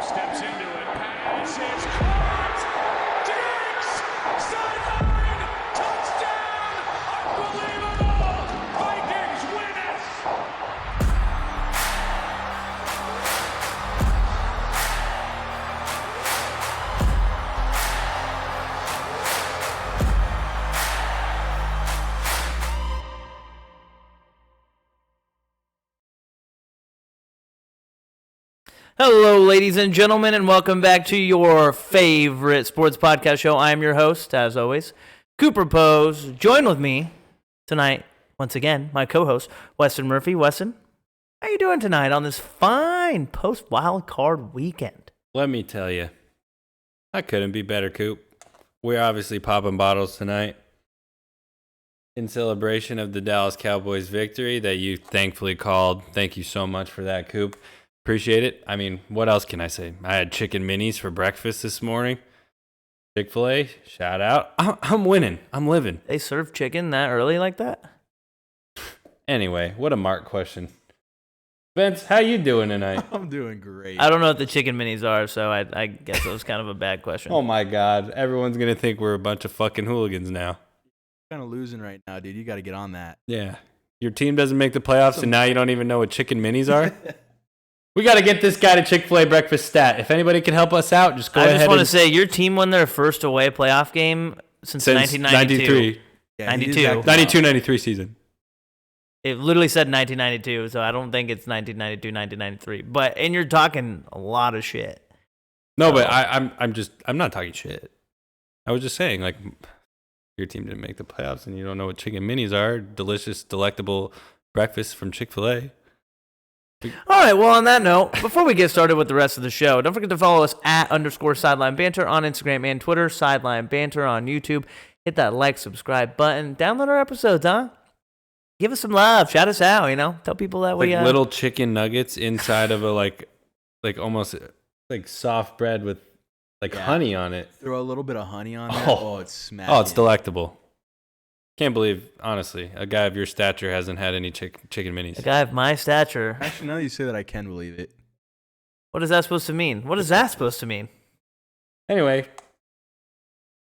Steps into it. Pass is caught. Diggs! Sideline! Touchdown! Unbelievable! Vikings win it! Hello, ladies and gentlemen, and welcome back to your favorite sports podcast show. I am your host, as always, Cooper Pose. Join with me tonight, once again, my co-host, Weston Murphy. Weston, how you doing tonight on this fine post-wild card weekend? Let me tell you, I couldn't be better, Coop. We're obviously popping bottles tonight in celebration of the Dallas Cowboys victory that you thankfully called. Thank you so much for that, Coop. Appreciate it. I mean, what else can I say? I had chicken minis for breakfast this morning. Chick-fil-A, shout out. I'm winning. I'm living. They serve chicken that early like that? Anyway, what a Mark question. Vince, how you doing tonight? I'm doing great. I don't know what the chicken minis are, so I guess it was kind of a bad question. Oh my God. Everyone's going to think we're a bunch of fucking hooligans now. Kind of losing right now, dude. You got to get on that. Yeah. Your team doesn't make the playoffs and now you don't even know what chicken minis are? We got to get this guy to Chick-fil-A breakfast stat. If anybody can help us out, just go ahead. I just want to say, your team won their first away playoff game since 1992. 93. Yeah, 92, 93 season. It literally said 1992, so I don't think it's 1992, 1993. And you're talking a lot of shit. No, but I'm not talking shit. I was just saying, like, your team didn't make the playoffs and you don't know what chicken minis are. Delicious, delectable breakfast from Chick-fil-A. All right, well, on that note, before we get started with the rest of the show, don't forget to follow us at _Sideline Banter on Instagram and Twitter, Sideline Banter on YouTube. Hit that like, subscribe button. Download our episodes, huh? Give us some love. Shout us out, Tell people that we... little chicken nuggets inside of a, like almost like soft bread with, honey on it. Throw a little bit of honey on that. Oh, it's smashing. Oh, it's delectable. Can't believe, honestly, a guy of your stature hasn't had any chicken minis. A guy of my stature. Actually, now that you say that, I can believe it. What is that supposed to mean? What is that supposed to mean? Anyway,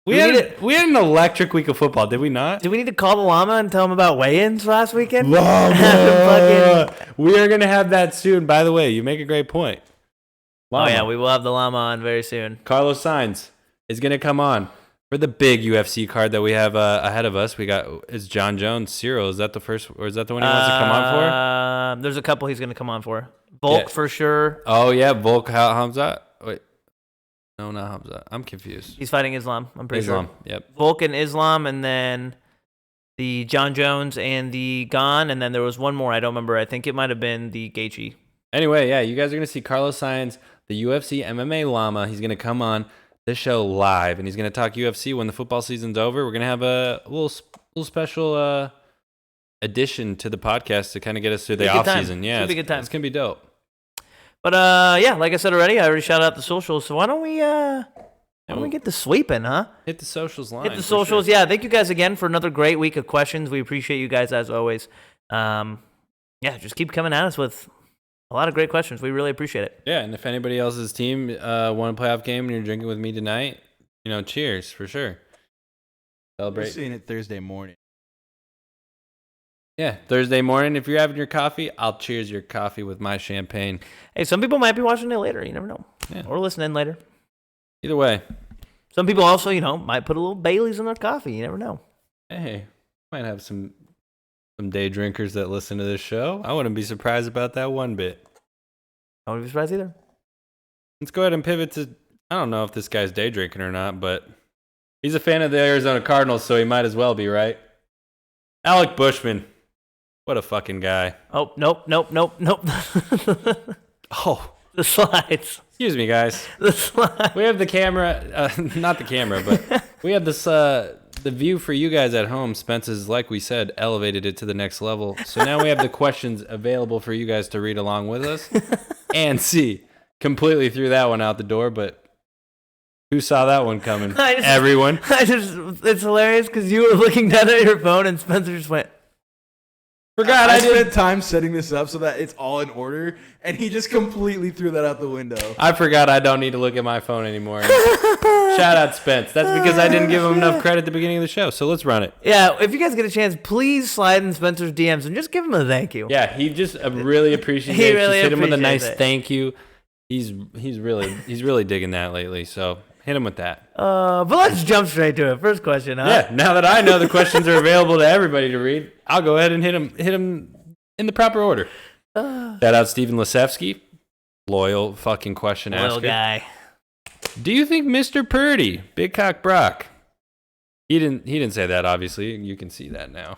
we had an electric week of football, did we not? Do we need to call the llama and tell him about weigh-ins last weekend? Llama! We are going to have that soon. By the way, you make a great point. Llama. Oh, yeah, we will have the llama on very soon. Carlos Sainz is going to come on. For the big UFC card that we have ahead of us, is John Jones, Cyril. Is that the first, or is that the one he wants to come on for? There's a couple he's going to come on for. Volk for sure. Oh, yeah, Volk, Hamza. Wait. No, not Hamza. I'm confused. He's fighting Islam, I'm pretty sure. Yep. Volk and Islam, and then the John Jones and the Gon, and then there was one more. I don't remember. I think it might have been the Gaethje. Anyway, yeah, you guys are going to see Carlos Sainz, the UFC MMA llama. He's going to come on this show live, and he's going to talk UFC when the football season's over. We're going to have a little special addition to the podcast to kind of get us through the off season. Yeah, it's going to be dope. But yeah, like I said already, I already shouted out the socials. So why don't we get the sweeping, huh? Hit the socials line. Hit the socials. Sure. Yeah, thank you guys again for another great week of questions. We appreciate you guys as always. Yeah, just keep coming at us with a lot of great questions. We really appreciate it. Yeah, and if anybody else's team won a playoff game and you're drinking with me tonight, cheers for sure. Celebrate. We're seeing it Thursday morning. Yeah, Thursday morning. If you're having your coffee, I'll cheers your coffee with my champagne. Hey, some people might be watching it later. You never know. Yeah. Or listening later. Either way. Some people also, might put a little Baileys in their coffee. You never know. Hey, might have some day drinkers that listen to this show. I wouldn't be surprised about that one bit. I wouldn't be surprised either. Let's go ahead and pivot to, I don't know if this guy's day drinking or not, but he's a fan of the Arizona Cardinals, so he might as well be, right? Alec Bushman. What a fucking guy. Oh, nope. Oh. The slides. Excuse me, guys. The slides. We have the camera, not the camera, but we have this, the view for you guys at home. Spence has, like we said, elevated it to the next level. So now we have the questions available for you guys to read along with us and see. Completely threw that one out the door, but who saw that one coming? Everyone. It's hilarious because you were looking down at your phone and Spencer just went. Forgot I I did. spent time setting this up so that it's all in order, and he just completely threw that out the window. I forgot I don't need to look at my phone anymore. Shout out Spence. That's because I didn't give him enough credit at the beginning of the show. So let's run it. Yeah, if you guys get a chance, please slide in Spencer's DMs and just give him a thank you. Yeah, he just really appreciates He it. really Just hit him with a nice appreciates it. thank you. He's really digging that lately. So hit him with that. But let's jump straight to it. First question, huh? Yeah. Now that I know the questions are available to everybody to read, I'll go ahead and hit him in the proper order. Shout out Steven Lisevsky, loyal fucking question Little asker. guy. Do you think Mr. Purdy, Big Cock Brock? He didn't say that, obviously. You can see that now.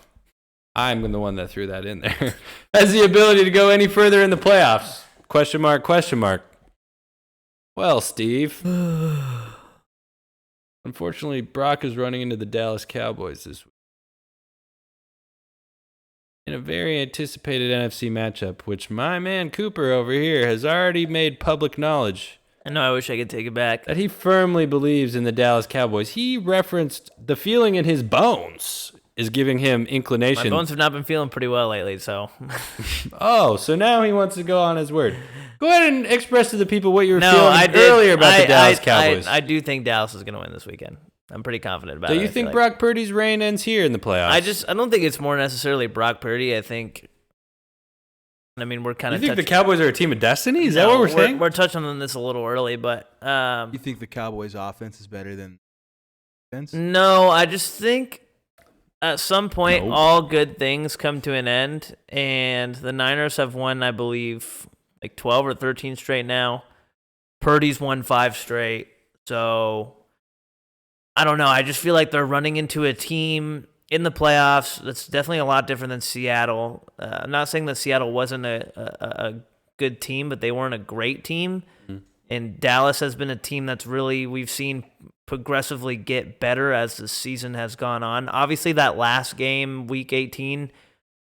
I'm the one that threw that in there. Has the ability to go any further in the playoffs? Question mark, question mark. Well, Steve. Unfortunately, Brock is running into the Dallas Cowboys this week in a very anticipated NFC matchup, which my man Cooper over here has already made public knowledge I know, I wish I could take it back. that he firmly believes in the Dallas Cowboys. He referenced the feeling in his bones is giving him My inclination. bones have not been feeling pretty well lately, so. Oh, so now he wants to go on his word. Go ahead and express to the people what you were No, feeling I did. earlier about the Dallas Cowboys. I do think Dallas is going to win this weekend. I'm pretty confident about it. Do you I think feel like. Brock Purdy's reign ends here in the playoffs? I don't think it's more necessarily Brock Purdy. I mean, we're kind You of think the Cowboys are a team of destiny? Is that what we're saying? We're touching on this a little early, but You think the Cowboys' offense is better than defense? no, I just think at some point No. all good things come to an end, and the Niners have won, I believe, like 12 or 13 straight now. Purdy's won 5 straight, so I don't know. I just feel like they're running into a team in the playoffs that's definitely a lot different than Seattle. I'm not saying that Seattle wasn't a good team, but they weren't a great team. Mhm. And Dallas has been a team that's really, we've seen progressively get better as the season has gone on. Obviously, that last game, Week 18,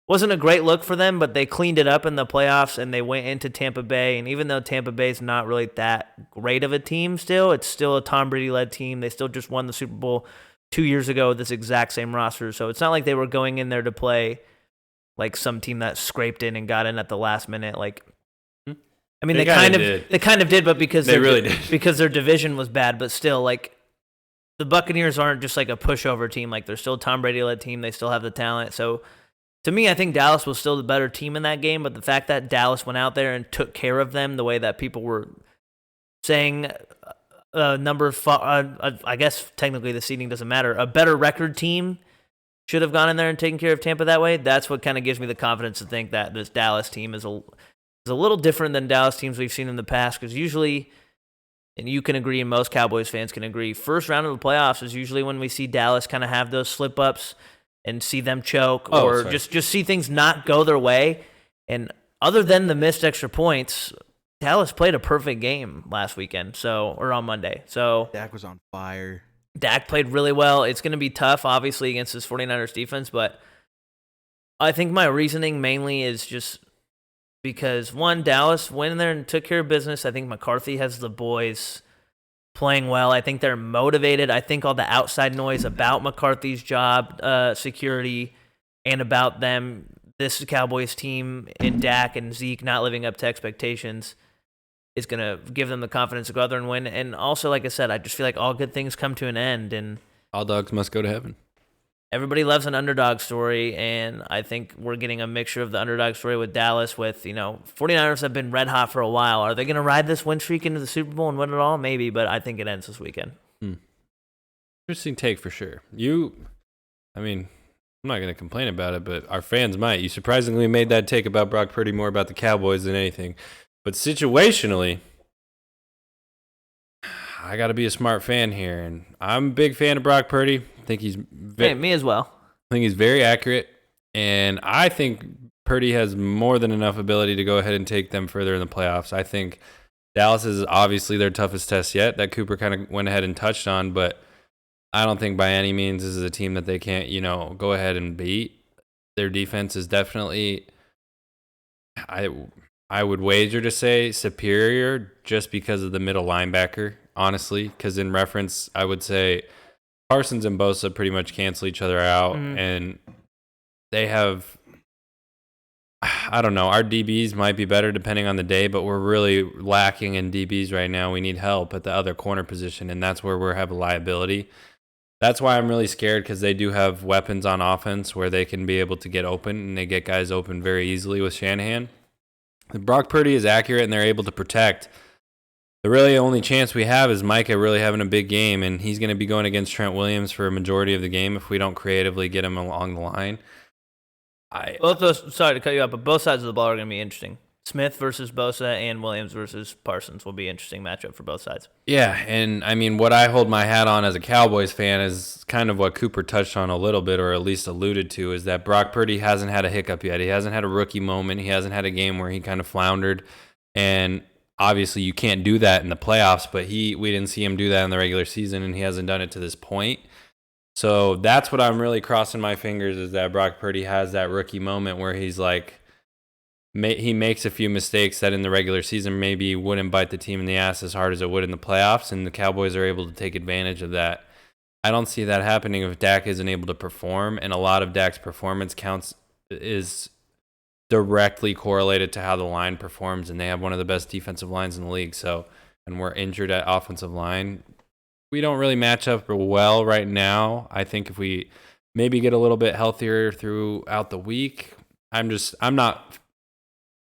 wasn't a great look for them, but they cleaned it up in the playoffs and they went into Tampa Bay. And even though Tampa Bay is not really that great of a team still, it's still a Tom Brady-led team. They still just won the Super Bowl 2 years ago with this exact same roster. So it's not like they were going in there to play like some team that scraped in and got in at the last minute. Like, I mean, They they kind kinda of did, but because They really did. because their division was bad. But still, like, the Buccaneers aren't just like a pushover team. Like, they're still a Tom Brady-led team. They still have the talent. So to me, I think Dallas was still the better team in that game. But the fact that Dallas went out there and took care of them the way that people were saying, I guess technically the seeding doesn't matter. A better record team should have gone in there and taken care of Tampa that way. That's what kind of gives me the confidence to think that this Dallas team is a little different than Dallas teams we've seen in the past. Because usually, and you can agree, and most Cowboys fans can agree, first round of the playoffs is usually when we see Dallas kind of have those slip ups and see them choke or sorry. just see things not go their way. And other than the missed extra points, Dallas played a perfect game last weekend, or on Monday. So Dak was on fire. Dak played really well. It's going to be tough, obviously, against this 49ers defense, but I think my reasoning mainly is just because, one, Dallas went in there and took care of business. I think McCarthy has the boys playing well. I think they're motivated. I think all the outside noise about McCarthy's job security and about them, this Cowboys team and Dak and Zeke not living up to expectations is going to give them the confidence to go out there and win. And also, like I said, I just feel like all good things come to an end, and All dogs must go to heaven. everybody loves an underdog story, and I think we're getting a mixture of the underdog story with Dallas with, 49ers have been red hot for a while. Are they going to ride this win streak into the Super Bowl and win it all? Maybe, but I think it ends this weekend. Interesting take for sure. I'm not going to complain about it, but our fans might. You surprisingly made that take about Brock Purdy more about the Cowboys than anything. But situationally, I got to be a smart fan here, and I'm a big fan of Brock Purdy. I think he's Hey, me as well. very accurate, and I think Purdy has more than enough ability to go ahead and take them further in the playoffs. I think Dallas is obviously their toughest test yet, that Cooper kind of went ahead and touched on, but I don't think by any means this is a team that they can't, go ahead and beat. Their defense is definitely, I would wager to say, superior just because of the middle linebacker, honestly, because in reference, I would say Parsons and Bosa pretty much cancel each other out, and they have I don't know. Our DBs might be better depending on the day, but we're really lacking in DBs right now. We need help at the other corner position, and that's where we have a liability. That's why I'm really scared, because they do have weapons on offense where they can be able to get open, and they get guys open very easily with Shanahan. Brock Purdy is accurate, and they're able to protect. The really only chance we have is Micah really having a big game, and he's going to be going against Trent Williams for a majority of the game if we don't creatively get him along the line. Sorry to cut you off, but both sides of the ball are going to be interesting. Smith versus Bosa and Williams versus Parsons will be an interesting matchup for both sides. Yeah, and I mean, what I hold my hat on as a Cowboys fan is kind of what Cooper touched on a little bit, or at least alluded to, is that Brock Purdy hasn't had a hiccup yet. He hasn't had a rookie moment. He hasn't had a game where he kind of floundered, and obviously you can't do that in the playoffs, but we didn't see him do that in the regular season, and he hasn't done it to this point. So that's what I'm really crossing my fingers, is that Brock Purdy has that rookie moment where he's like, he makes a few mistakes that in the regular season maybe wouldn't bite the team in the ass as hard as it would in the playoffs, and the Cowboys are able to take advantage of that. I don't see that happening if Dak isn't able to perform, and a lot of Dak's performance is directly correlated to how the line performs, and they have one of the best defensive lines in the league. So, and we're injured at offensive line. We don't really match up well right now. I think if we maybe get a little bit healthier throughout the week, I'm not,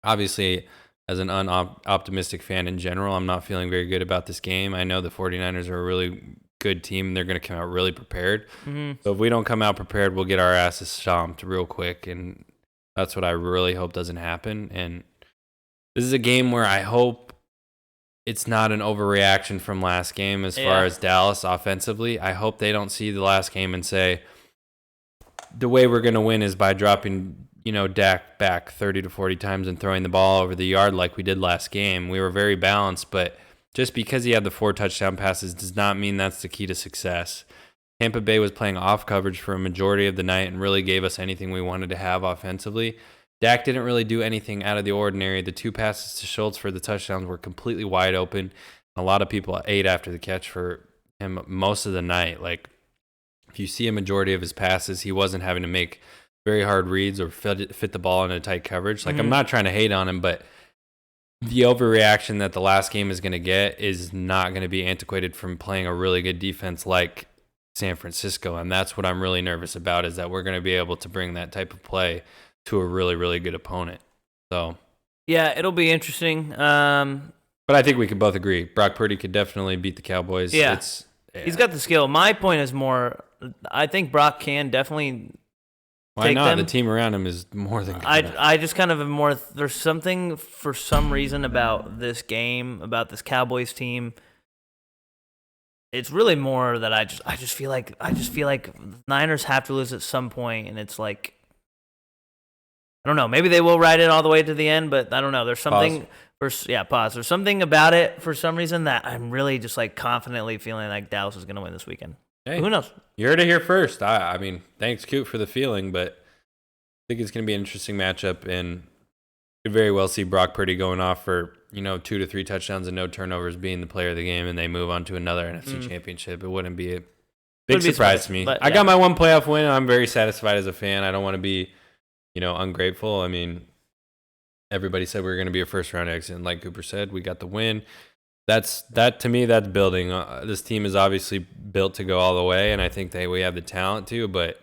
obviously, as an unoptimistic fan in general, I'm not feeling very good about this game. I know the 49ers are a really good team, and they're going to come out really prepared. Mm-hmm. So if we don't come out prepared, we'll get our asses stomped real quick, and that's what I really hope doesn't happen. And this is a game where I hope it's not an overreaction from last game as far as Dallas offensively. I hope they don't see the last game and say, the way we're going to win is by dropping, Dak back 30 to 40 times and throwing the ball over the yard like we did last game. We were very balanced, but just because he had the 4 touchdown passes does not mean that's the key to success. Tampa Bay was playing off coverage for a majority of the night and really gave us anything we wanted to have offensively. Dak didn't really do anything out of the ordinary. The 2 passes to Schultz for the touchdowns were completely wide open. A lot of people ate after the catch for him most of the night. Like, if you see a majority of his passes, he wasn't having to make very hard reads or fit the ball in a tight coverage. Like, I'm not trying to hate on him, but the overreaction that the last game is going to get is not going to be antiquated from playing a really good defense like San Francisco. And that's what I'm really nervous about, is that we're going to be able to bring that type of play to a really, really good opponent. So, yeah, it'll be interesting. But I think we could both agree Brock Purdy could definitely beat the Cowboys. Yeah. He's got the skill. My point is more, I think Brock can definitely Why take not? them. The team around him is more than good. I just kind of am more, there's something for some reason about this game, about this Cowboys team. It's really more that I just feel like Niners have to lose at some point, and it's like, I don't know. Maybe they will ride it all the way to the end, but I don't know. There's something. Pause. There's something about it for some reason that I'm really just like confidently feeling like Dallas is going to win this weekend. Hey, who knows? You heard it here first. I mean, thanks, Coop, for the feeling, but I think it's going to be an interesting matchup, and could very well see Brock Purdy going off for 2 to 3 touchdowns and no turnovers, being the player of the game, and they move on to another NFC championship. It wouldn't be a big surprise to me. But, I got my 1 playoff win. I'm very satisfied as a fan. I don't want to be ungrateful. I mean, everybody said we were going to be a first-round exit, and like Cooper said, we got the win. That to me, that's building. This team is obviously built to go all the way, and I think we have the talent to, but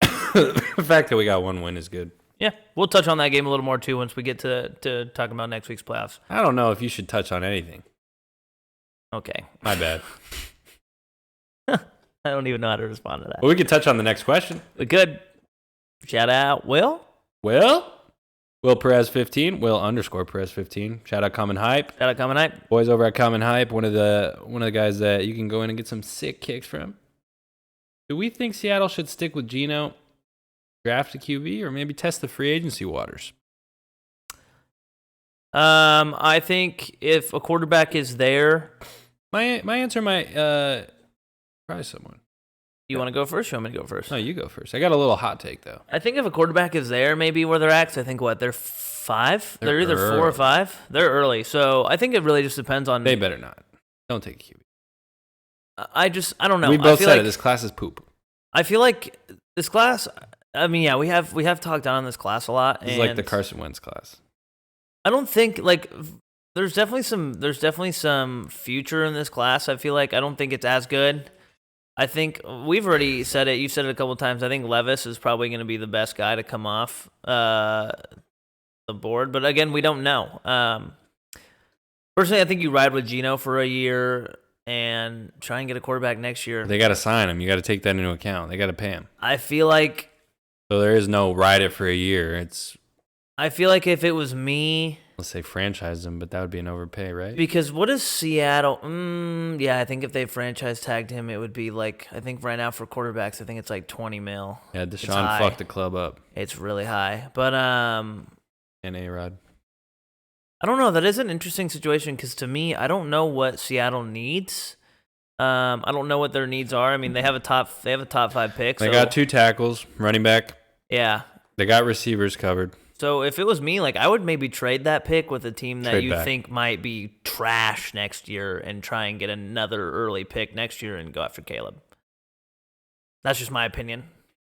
the fact that we got 1 win is good. Yeah, we'll touch on that game a little more, too, once we get to talking about next week's playoffs. I don't know if you should touch on anything. Okay. My bad. I don't even know how to respond to that. Well, we could touch on the next question. We could. Shout out Will Perez 15, Will _ Perez 15. Shout out Common Hype. Shout out Common Hype. Boys over at Common Hype, one of the guys that you can go in and get some sick kicks from. Do we think Seattle should stick with Geno, draft a QB, or maybe test the free agency waters? I think if a quarterback is there, My answer might surprise someone. you want to go first? Or you want me to go first? No, you go first. I got a little hot take though. I think if a quarterback is there, maybe where they're at. 'Cause I think they're 5. They're either 4 or early. 5. They're early, so I think it really just depends on. They better not. Don't take a QB. I don't know. We both I feel said like, it. This class is poop. I feel like this class. I mean, yeah, we have talked down on this class a lot. It's like the Carson Wentz class. I don't think like there's definitely some future in this class. I feel like I don't think it's as good. I think we've already said it. You've said it a couple of times. I think Levis is probably going to be the best guy to come off the board. But again, we don't know. Personally, I think you ride with Geno for a year and try and get a quarterback next year. They got to sign him. You got to take that into account. They got to pay him. I feel like So there is no ride it for a year. I feel like if it was me, let's say franchise him, but that would be an overpay, right? because what is Seattle? Yeah, I think if they franchise tagged him, it would be like, I think right now for quarterbacks, I think it's like 20 mil. Yeah, It's Deshaun high. fucked the club up. It's really high. But And A-Rod. I don't know. That is an interesting situation because to me, I don't know what Seattle needs. I don't know what their needs are. I mean, they have a top 5 pick. They got 2 tackles, running back. Yeah. They got receivers covered. So if it was me, like I would maybe trade that pick with a team that Trade you back. think might be trash next year and try and get another early pick next year and go after Caleb. That's just my opinion.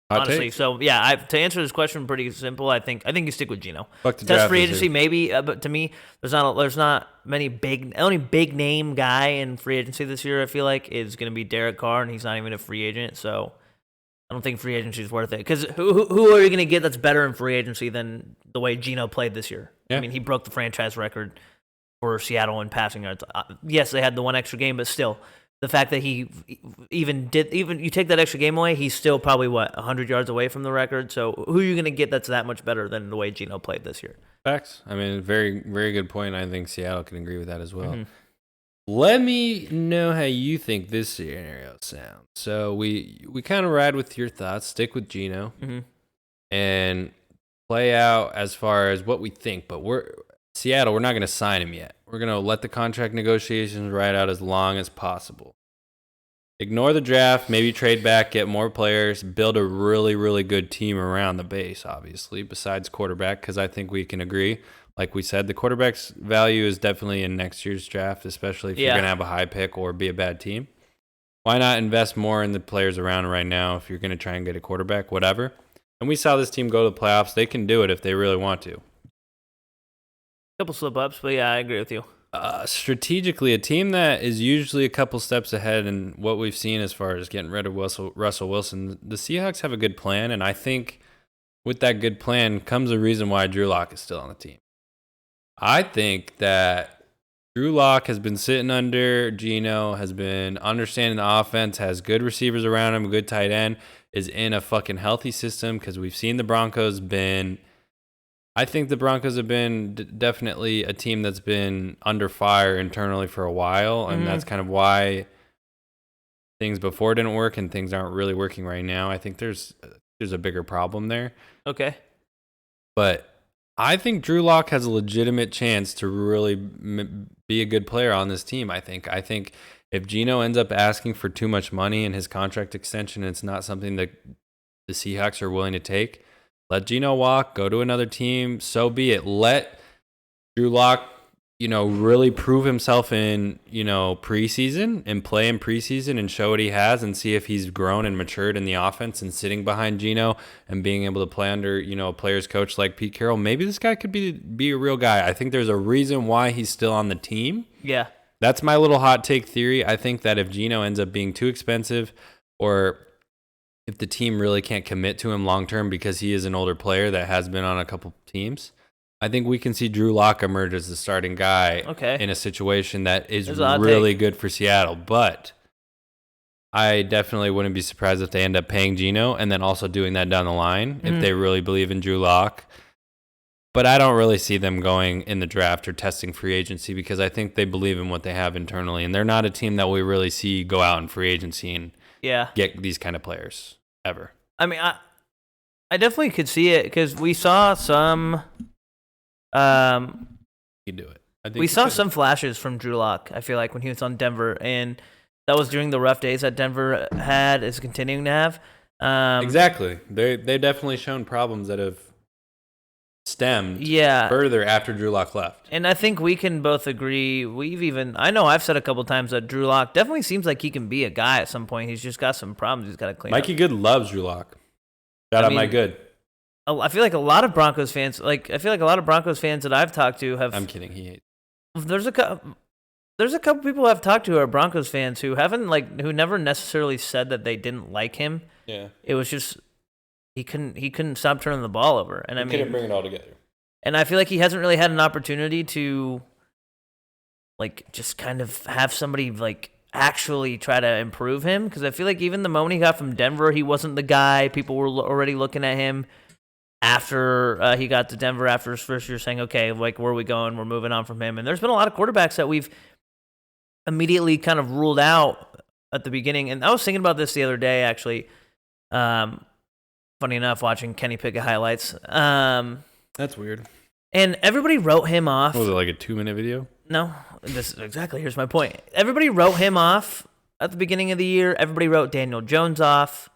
Hot Honestly, take. so yeah, to answer this question, pretty simple. I think you stick with Geno. Fuck the Test draft free this agency, year. maybe, but to me, there's not many only big name guy in free agency this year. I feel like is going to be Derek Carr, and he's not even a free agent, so I don't think free agency is worth it. Because who are you going to get that's better in free agency than the way Geno played this year? Yeah. I mean, he broke the franchise record for Seattle in passing yards. Yes, they had the one extra game, but still. The fact that he even you take that extra game away, he's still probably 100 yards away from the record. So who are you going to get that's that much better than the way Geno played this year? Facts. I mean, very, very good point. I think Seattle can agree with that as well. Mm-hmm. Let me know how you think this scenario sounds. So we kind of ride with your thoughts, stick with Geno, and play out as far as what we think. But Seattle, we're not going to sign him yet. We're going to let the contract negotiations ride out as long as possible. Ignore the draft, maybe trade back, get more players, build a really, really good team around the base, obviously, besides quarterback, because I think we can agree. Like we said, the quarterback's value is definitely in next year's draft, especially if you're going to have a high pick or be a bad team. Why not invest more in the players around right now if you're going to try and get a quarterback, whatever. And we saw this team go to the playoffs. They can do it if they really want to. Couple slip ups, but yeah, I agree with you. Strategically, a team that is usually a couple steps ahead in what we've seen as far as getting rid of Russell Wilson, the Seahawks have a good plan, and I think with that good plan comes a reason why Drew Lock is still on the team. I think that Drew Lock has been sitting under Geno, has been understanding the offense, has good receivers around him, good tight end, is in a fucking healthy system because we've seen the Broncos I think the Broncos have been definitely a team that's been under fire internally for a while, and that's kind of why things before didn't work and things aren't really working right now. I think there's a bigger problem there. Okay. But I think Drew Lock has a legitimate chance to really be a good player on this team, I think. I think if Geno ends up asking for too much money in his contract extension, it's not something that the Seahawks are willing to take. Let Geno walk, go to another team, so be it. Let Drew Lock, really prove himself in, preseason and play in preseason and show what he has and see if he's grown and matured in the offense and sitting behind Geno and being able to play under, a player's coach like Pete Carroll. Maybe this guy could be a real guy. I think there's a reason why he's still on the team. Yeah. That's my little hot take theory. I think that if Geno ends up being too expensive or if the team really can't commit to him long term because he is an older player that has been on a couple teams, I think we can see Drew Lock emerge as the starting guy in a situation that is really good for Seattle. But I definitely wouldn't be surprised if they end up paying Geno and then also doing that down the line if they really believe in Drew Lock. But I don't really see them going in the draft or testing free agency because I think they believe in what they have internally. And they're not a team that we really see go out in free agency and get these kind of players ever. I mean, I definitely could see it because we saw some. You do it. I think we saw some flashes from Drew Lock. I feel like when he was on Denver, and that was during the rough days that Denver is continuing to have. Exactly. They've definitely shown problems that have stemmed further after Drew Lock left. And I think we can both agree. I know I've said a couple times that Drew Lock definitely seems like he can be a guy at some point. He's just got some problems he's got to clean up. Mikey Good loves Drew Lock. Shout I out my mean, good. I feel like a lot of Broncos fans, that I've talked to have. I'm kidding. He hates. There's a couple people I've talked to who are Broncos fans who who never necessarily said that they didn't like him. Yeah. It was just he couldn't stop turning the ball over, and Couldn't bring it all together. And I feel like he hasn't really had an opportunity to, just kind of have somebody actually try to improve him, because I feel like even the moment he got from Denver, he wasn't the guy. People were already looking at him after he got to Denver after his first year, saying, okay, where are we going? We're moving on from him. And there's been a lot of quarterbacks that we've immediately kind of ruled out at the beginning. And I was thinking about this the other day, actually. Funny enough, watching Kenny Pickett highlights. That's weird. And everybody wrote him off. Was it like a 2-minute video? No, here's my point. Everybody wrote him off at the beginning of the year. Everybody wrote Daniel Jones off.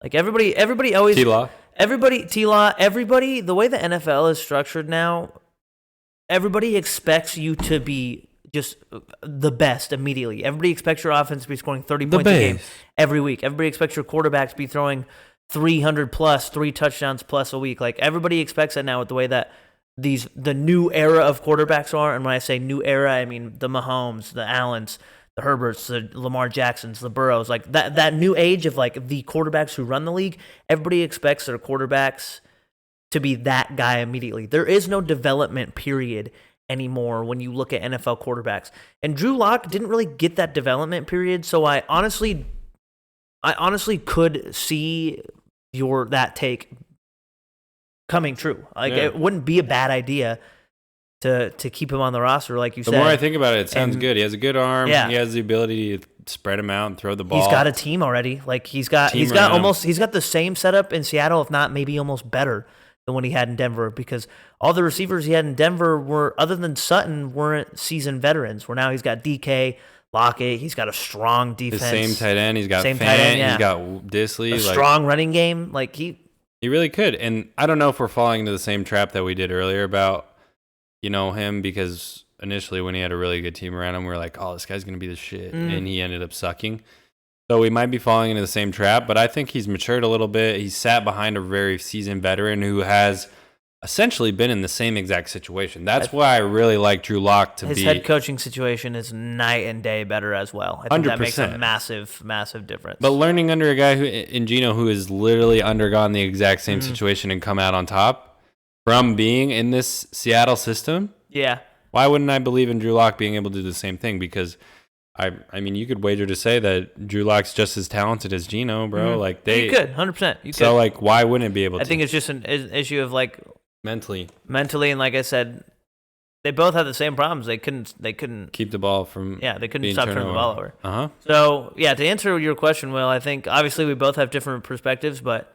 Everybody always... T-Law. T-Law, everybody, the way the NFL is structured now, everybody expects you to be just the best immediately. Everybody expects your offense to be scoring 30 points a game every week. Everybody expects your quarterback to be throwing 300 plus, 3 touchdowns plus a week. Everybody expects that now with the way that the new era of quarterbacks are. And when I say new era, I mean the Mahomes, the Allens, the Herberts, the Lamar Jacksons, the Burrows, that new age of the quarterbacks who run the league. Everybody expects their quarterbacks to be that guy immediately. There is no development period anymore when you look at NFL quarterbacks. And Drew Lock didn't really get that development period, so I honestly could see that take coming true. It wouldn't be a bad idea to keep him on the roster, like you said. The more I think about it sounds good. He has a good arm. Yeah. He has the ability to spread him out and throw the ball. He's got a team already. He's got the same setup in Seattle, if not maybe almost better than what he had in Denver, because all the receivers he had in Denver were, other than Sutton, weren't seasoned veterans. Where now he's got DK, Lockett. He's got a strong defense. The same tight end. He's got Fant. He's got Disley. A strong running game. He really could. And I don't know if we're falling into the same trap that we did earlier about, him, because initially when he had a really good team around him, we were like, oh, this guy's going to be the shit. And he ended up sucking. So we might be falling into the same trap, but I think he's matured a little bit. He's sat behind a very seasoned veteran who has essentially been in the same exact situation. That's why I really like Drew Lock to be. His head coaching situation is night and day better as well. I think 100%. That makes a massive, massive difference. But learning under a guy in Geno who has literally undergone the exact same situation and come out on top from being in this Seattle system. Yeah. Why wouldn't I believe in Drew Lock being able to do the same thing? Because I mean, you could wager to say that Drew Lock's just as talented as Geno, bro. You could 100%. You could. So why wouldn't it be able to? I think it's just an issue of mentally, and like I said, they both had the same problems. They couldn't keep the ball from. Yeah, they couldn't stop turning the ball over. So yeah, to answer your question, Will, I think obviously we both have different perspectives, but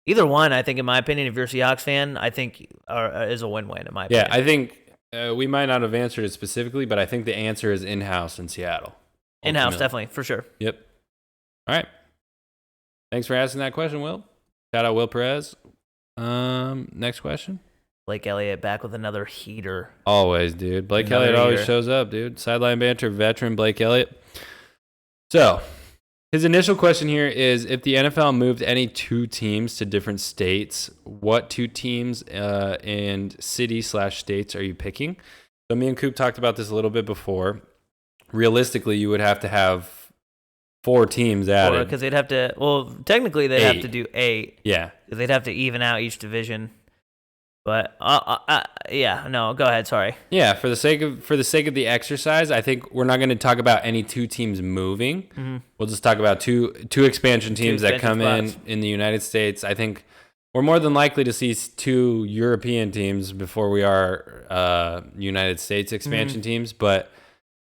either one, I think, in my opinion, if you're a Seahawks fan, I think is a win-win in my opinion. Yeah, I think. We might not have answered it specifically, but I think the answer is in-house in Seattle. In-house, definitely, for sure. Yep. All right. Thanks for asking that question, Will. Shout out Will Perez. Next question. Blake Elliott back with another heater. Always, dude. Blake Elliott always shows up, dude. Sideline Banter veteran Blake Elliott. So, his initial question here is, if the NFL moved any 2 teams to different states, what 2 teams and city/states are you picking? So me and Coop talked about this a little bit before. Realistically, you would have to have 4 teams added. Because they'd have to, technically they'd have to do 8. Yeah. Because they'd have to even out each division. But yeah, no, go ahead. Sorry. Yeah, for the sake of the exercise, I think we're not going to talk about any 2 teams moving. Mm-hmm. We'll just talk about two expansion teams that come in the United States. I think we're more than likely to see 2 European teams before we are United States expansion teams. But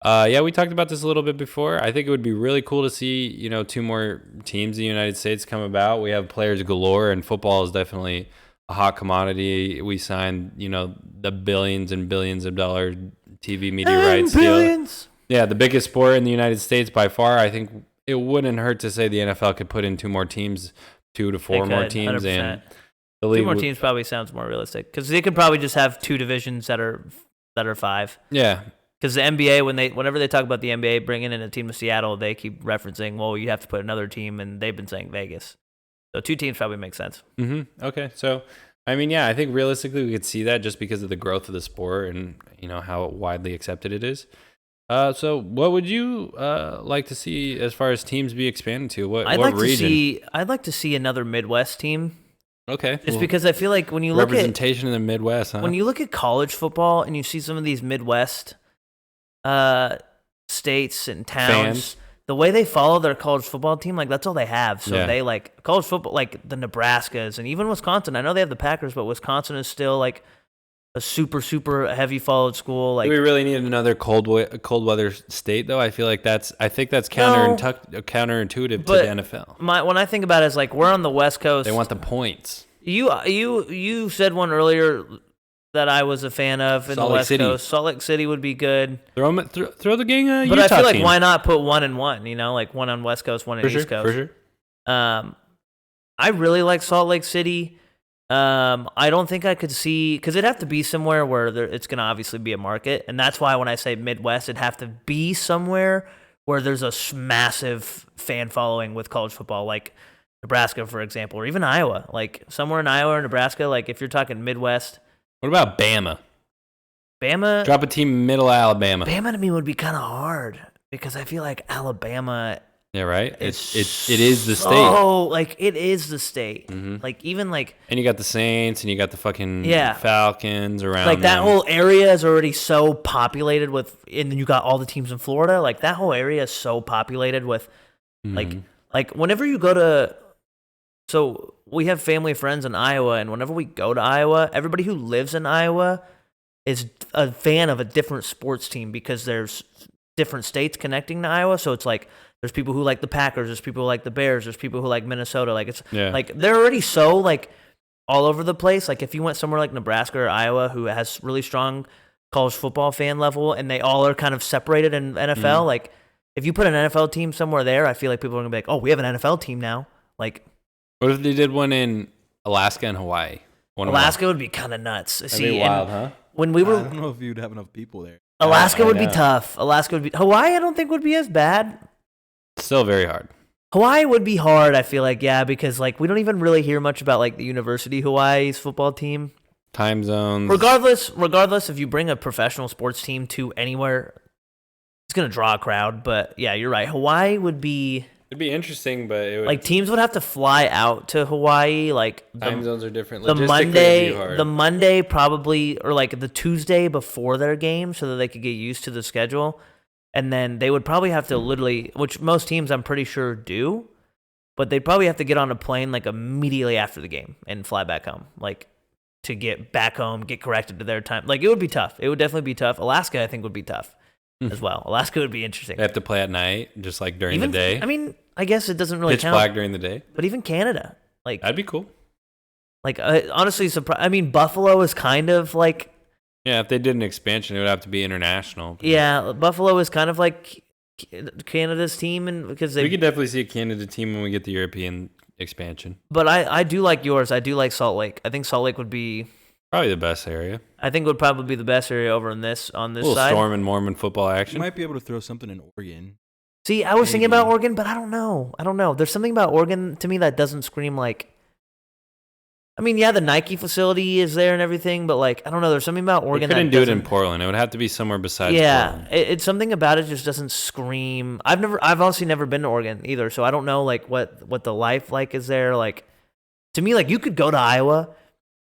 yeah, we talked about this a little bit before. I think it would be really cool to see 2 more teams in the United States come about. We have players galore, and football is definitely a hot commodity. We signed, the billions and billions of dollar TV media rights deal. Yeah, the biggest sport in the United States by far. I think it wouldn't hurt to say the NFL could put in 2 more teams, 2 to 4 more teams, 100%. And the league. 2 more teams probably sounds more realistic, because they could probably just have 2 divisions that are 5. Yeah. Because the NBA, whenever they talk about the NBA bringing in a team to Seattle, they keep referencing, well, you have to put another team, and they've been saying Vegas. So 2 teams probably make sense. Mm-hmm. Okay. So, I mean, yeah, I think realistically we could see that just because of the growth of the sport and, how widely accepted it is. So what would you like to see as far as teams be expanded to? What region? I'd like to see another Midwest team. Okay. Just because I feel like when you look representation in the Midwest, huh? when you look at college football and you see some of these Midwest states and towns, Fans. the way they follow their college football team, like that's all they have. So Yeah. they like college football, like the Nebraskas and even Wisconsin. I know they have the Packers, but Wisconsin is still like a super, super heavy followed school. Like, Do we really need another cold weather state though? I think that's counterintuitive to but the NFL. when I think about it, is like we're on the West Coast. They want the points. You said one earlier that I was a fan of in Salt the Lake West City. Coast. Salt Lake City would be good. Throw the gang a But Utah I feel like team. why not put 1 and 1? Like one on West Coast, one on For sure, East Coast. for sure. I really like Salt Lake City. I don't think I could see because it'd have to be somewhere where it's going to obviously be a market, and that's why when I say Midwest, it'd have to be somewhere where there's a massive fan following with college football, like Nebraska, for example, or even Iowa. Like somewhere in Iowa or Nebraska, like if you're talking Midwest. What about Bama? Bama. Drop a team in middle Alabama. Bama to me would be kind of hard because I feel like Alabama. Yeah, right. It is the state. Oh, like it is the state. Mhm. Like even like And you got the Saints, and you got the fucking Falcons around. like that them. whole area is already so populated with, and then you got all the teams in Florida. Like that whole area is so populated with, like whenever you go to, so we have family friends in Iowa, and whenever we go to Iowa, everybody who lives in Iowa is a fan of a different sports team because there's different states connecting to Iowa. So it's like there's people who like the Packers, there's people who like the Bears, there's people who like Minnesota. Like it's like they're already so like all over the place. Like if you went somewhere like Nebraska or Iowa who has really strong college football fan level and they all are kind of separated in NFL, like if you put an NFL team somewhere there, I feel like people are gonna be like, oh, we have an NFL team now. Like, what if they did one in Alaska and Hawaii? Alaska would be kind of nuts. That'd be wild, huh? When we were, I don't know if you'd have enough people there. Alaska would be tough. Alaska would be Hawaii. I don't think would be as bad. Still very hard. Hawaii would be hard. I feel like because like we don't even really hear much about like the University of Hawaii's football team. Time zones. Regardless, if you bring a professional sports team to anywhere, it's gonna draw a crowd. But yeah, you're right. Hawaii would be. It'd be interesting, but it would, like teams would have to fly out to Hawaii. Like time zones are different. The Logistically, Monday probably, or like the Tuesday before their game, so that they could get used to the schedule. And then they would probably have to literally, which most teams I'm pretty sure do, but they'd probably have to get on a plane like immediately after the game and fly back home, like to get back home, get corrected to their time. Like it would be tough. It would definitely be tough. Alaska, I think, would be tough as well. Alaska would be interesting. They have to play at night, just like during the day. I mean, I guess it doesn't really Pitch count. black during the day. But even Canada, like that'd be cool. Like honestly, I mean, Buffalo is kind of like. Yeah, if they did an expansion, it would have to be international. Yeah, Buffalo is kind of like Canada's team, and because we could definitely see a Canada team when we get the European expansion. But I do like yours. I do like Salt Lake. I think Salt Lake would be probably the best area. I think would probably be the best area over on this a little side. Storm and Mormon football action. You might be able to throw something in Oregon. See, I was thinking about Oregon, but I don't know. There's something about Oregon to me that doesn't scream like. I mean, yeah, the Nike facility is there and everything, but like, I don't know. There's something about Oregon. They couldn't do it in Portland. It would have to be somewhere besides. Yeah, it's something about it just doesn't scream. I've honestly never been to Oregon either, so I don't know like what the life like is there. Like, to me, like you could go to Iowa,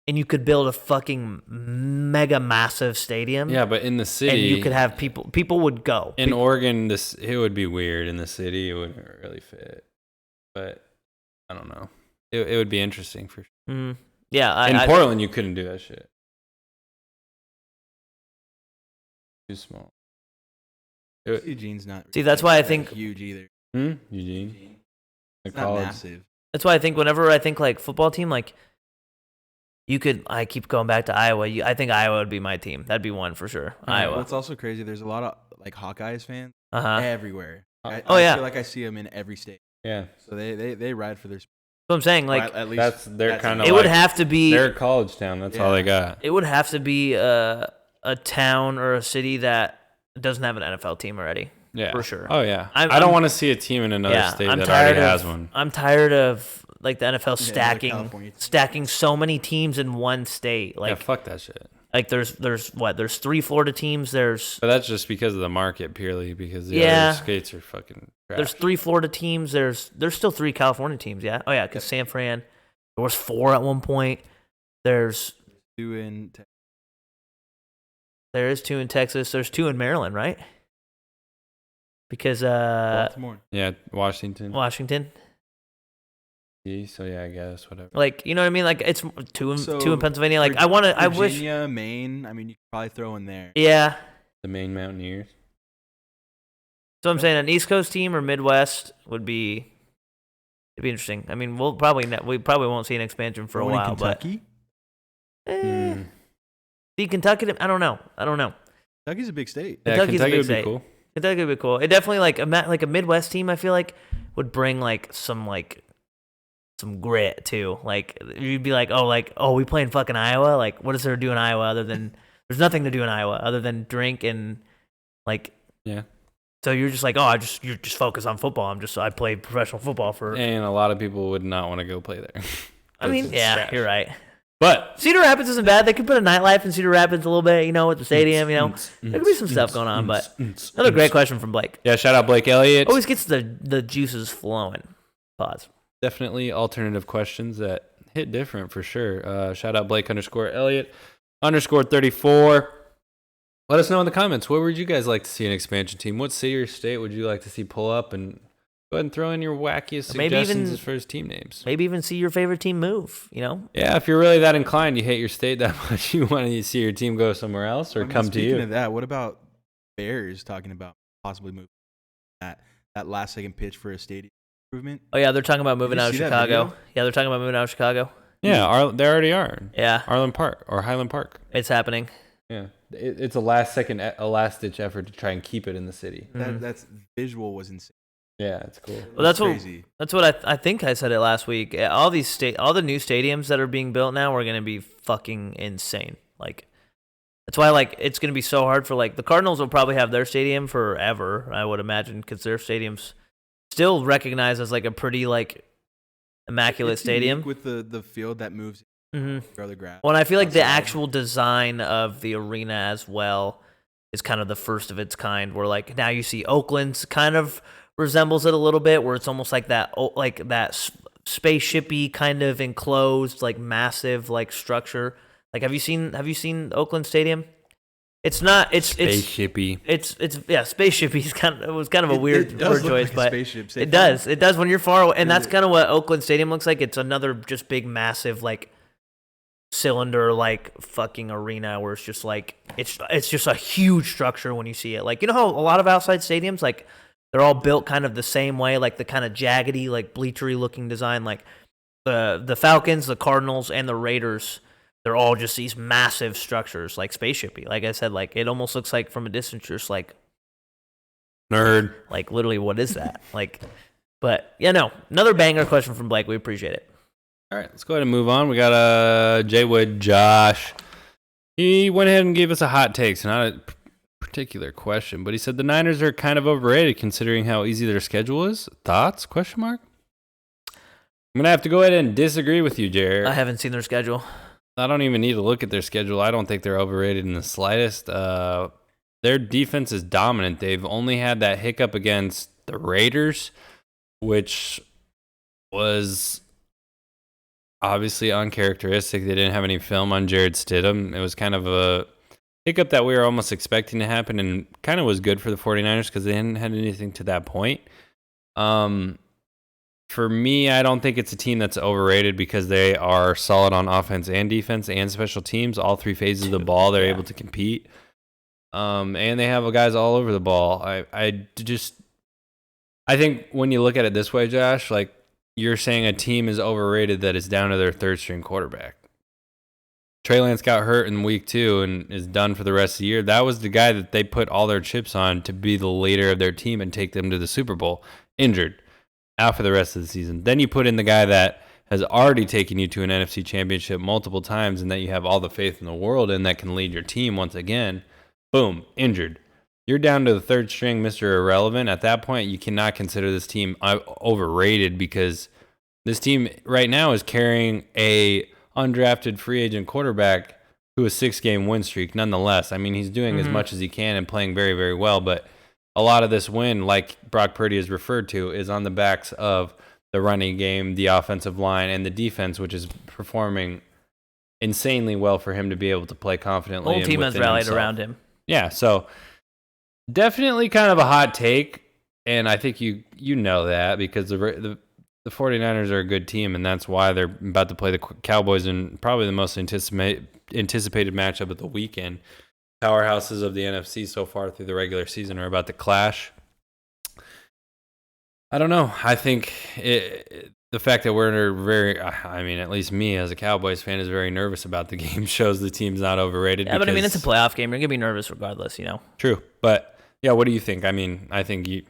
and you could build a fucking mega massive stadium. Yeah, but in the city, and you could have people. People would go. In Oregon, it would be weird. In the city, it wouldn't really fit. But I don't know. It would be interesting for sure. Yeah, in Portland, you couldn't do that shit. Too small. Eugene's not. See, that's why I think huge either. Eugene. It's not massive. That's why I think whenever I think like football team, like you could. I keep going back to Iowa. I think Iowa would be my team. That'd be one for sure. Iowa. What's also crazy? There's a lot of like Hawkeyes fans everywhere. I feel like I see them in every state. Yeah. So they ride for their. So I'm saying, like, at least they're kind of. It would have to be. They're a college town. That's all they got. It would have to be a town or a city that doesn't have an NFL team already. Yeah, for sure. Oh yeah. I don't want to see a team in another state that already has one. I'm tired of like the NFL stacking so many teams in one state. Like, yeah, fuck that shit. Like there's 3 Florida teams. But that's just because of the market purely because the other states are fucking trash. There's 3 Florida teams. There's still 3 California teams. Yeah. Oh yeah, because San Fran. There was 4 at one point. There's 2 in Texas. There is 2 in Texas. There's 2 in Maryland, right? Because Baltimore. Yeah, Washington. So yeah, I guess whatever. Like, you know what I mean? Like it's 2 in Pennsylvania. Like I wish Virginia, Maine. I mean, you could probably throw in there. Yeah. The Maine Mountaineers. So I'm saying an East Coast team or Midwest would be interesting. I mean, we probably won't see an expansion for a while. Kentucky? But see Kentucky. I don't know. Kentucky's a big state. Yeah, Kentucky would be cool. Kentucky would be cool. It definitely like a Midwest team. I feel like would bring some grit too. Like you'd be like, oh, we playing fucking Iowa. Like, what is there to do in Iowa other than there's nothing to do in Iowa other than drink and like yeah. So you're just like, you just focus on football. I play professional football and a lot of people would not want to go play there. I mean, yeah, trash. You're right. But Cedar Rapids isn't bad. They could put a nightlife in Cedar Rapids a little bit, with the stadium, there could be some stuff going on. But another great question from Blake. Yeah, shout out Blake Elliott. Always gets the juices flowing. Pause. Definitely alternative questions that hit different for sure. Shout out Blake _Elliott _34. Let us know in the comments. Where would you guys like to see an expansion team? What city or state would you like to see pull up? And go ahead and throw in your wackiest suggestions as far as team names. Maybe even see your favorite team move, Yeah, if you're really that inclined, you hate your state that much, you want to see your team go somewhere else or come to you. Speaking of that, what about Bears talking about possibly moving that last second pitch for a stadium improvement? Oh, yeah, they're talking about moving out of Chicago. Yeah, they're talking about moving out of Chicago. Yeah, they already are. Yeah. Arlen Park or Highland Park. It's happening. Yeah. It's a last-ditch effort to try and keep it in the city. That's visual was insane. Yeah, it's cool. Well, that's crazy. That's what I think I said it last week. All the new stadiums that are being built now are going to be fucking insane. Like, that's why it's going to be so hard for the Cardinals will probably have their stadium forever, I would imagine, because their stadium's still recognized as a pretty immaculate stadium with the field that moves. Mm-hmm. The grass. Well, and I feel like the actual design of the arena as well is kind of the first of its kind. Where now you see Oakland's kind of resembles it a little bit, where it's almost like that spaceshipy kind of enclosed, massive structure. Have you seen Oakland Stadium? It's not. It's spaceshipy. It's spaceshipy. It was kind of a weird word choice, but it does. It does when you're far away, and that's kind of what Oakland Stadium looks like. It's another just big, massive cylinder fucking arena where it's just it's just a huge structure when you see it. How a lot of outside stadiums they're all built kind of the same way, the kind of jaggedy, bleachery looking design. The Falcons, the Cardinals, and the Raiders, they're all just these massive structures, spaceshipy. Like I said, it almost looks from a distance, just nerd. Literally, what is that? But yeah, no. Another banger question from Blake. We appreciate it. All right, let's go ahead and move on. We got J Wood Josh. He went ahead and gave us a hot take. So not a particular question, but he said the Niners are kind of overrated considering how easy their schedule is. Thoughts? ? I'm gonna have to go ahead and disagree with you, Jared. I haven't seen their schedule. I don't even need to look at their schedule. I don't think they're overrated in the slightest. Their defense is dominant. They've only had that hiccup against the Raiders, which was obviously uncharacteristic. They didn't have any film on Jared Stidham. It was kind of a hiccup that we were almost expecting to happen and kind of was good for the 49ers because they hadn't had anything to that point. For me, I don't think it's a team that's overrated because they are solid on offense and defense and special teams. All 3 phases of the ball, they're able to compete. And they have guys all over the ball. I think when you look at it this way, Josh, you're saying a team is overrated that is down to their third-string quarterback. Trey Lance got hurt in week 2 and is done for the rest of the year. That was the guy that they put all their chips on to be the leader of their team and take them to the Super Bowl. Injured. Out for the rest of the season. Then you put in the guy that has already taken you to an NFC championship multiple times and that you have all the faith in the world in that can lead your team once again. Boom. Injured. You're down to the third string, Mr. Irrelevant. At that point, you cannot consider this team overrated because This team right now is carrying a undrafted free agent quarterback who a 6-game win streak. Nonetheless, I mean, he's doing as much as he can and playing very, very well. But a lot of this win, like Brock Purdy has referred to, is on the backs of the running game, the offensive line, and the defense, which is performing insanely well for him to be able to play confidently. The whole team has rallied around him. Yeah, so definitely kind of a hot take, and I think you know that because the 49ers are a good team, and that's why they're about to play the Cowboys in probably the most anticipated matchup of the weekend. Powerhouses of the NFC so far through the regular season are about to clash. I don't know. I think the fact that we're at least me as a Cowboys fan is very nervous about the game shows the team's not overrated. Yeah, but I mean, it's a playoff game. You're going to be nervous regardless, True. But, yeah, what do you think? I mean, I think the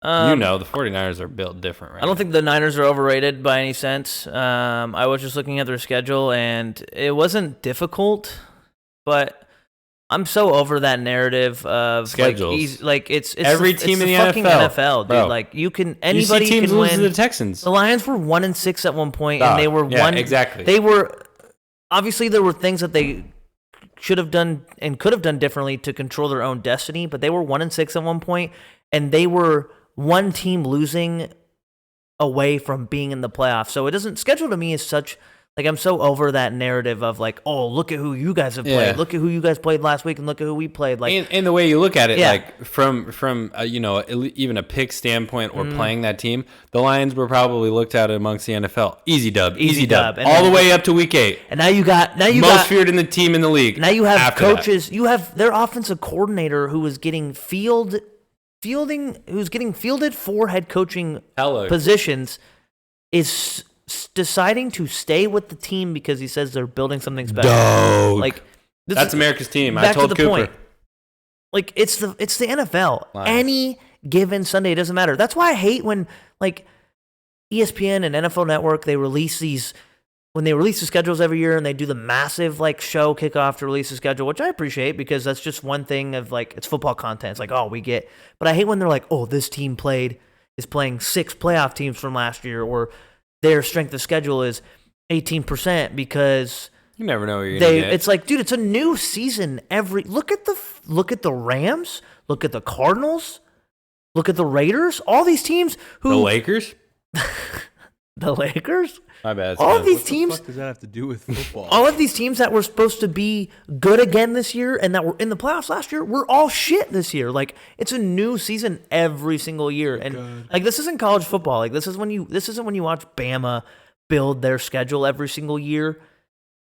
49ers are built different, right? I don't think the Niners are overrated by any sense. I was just looking at their schedule, and it wasn't difficult, but I'm so over that narrative of schedules. It's every team in the fucking NFL, dude. Bro. Like anybody teams can lose win. to the Texans. The Lions were 1-6 at one point, and they were exactly. They were obviously there were things that they should have done and could have done differently to control their own destiny, but they were 1-6 at one point, and they were one team losing away from being in the playoffs. So it doesn't schedule to me is such. Like, I'm so over that narrative of, like, oh, look at who you guys have played. Look at who you guys played last week, and look at who we played. Like, and the way you look at it, like, from even a pick standpoint or playing that team, the Lions were probably looked at amongst the NFL. Easy dub. All the way up to week 8. And now you got most feared in the team in the league. Now you have coaches. You have their offensive coordinator who is getting fielded for head coaching positions is deciding to stay with the team because he says they're building something special. Dog. Like that's America's team. I told to the Cooper. Point. Like it's the NFL. Lions. Any given Sunday, it doesn't matter. That's why I hate when like ESPN and NFL Network they release the schedules every year and they do the massive like show kickoff to release the schedule, which I appreciate because that's just one thing of like it's football content. It's like, oh, we get, but I hate when they're like, oh, this team is playing 6 playoff teams from last year, or their strength of schedule is 18% because you never know what you're gonna get. It's like, dude, it's a new season. Look at the Rams, look at the Cardinals, look at the Raiders. All these teams who the Lakers. The Lakers? My bad. All of these teams. What the fuck does that have to do with football? All of these teams that were supposed to be good again this year and that were in the playoffs last year were all shit this year. Like it's a new season every single year, and like this isn't college football. Like this isn't when you watch Bama build their schedule every single year,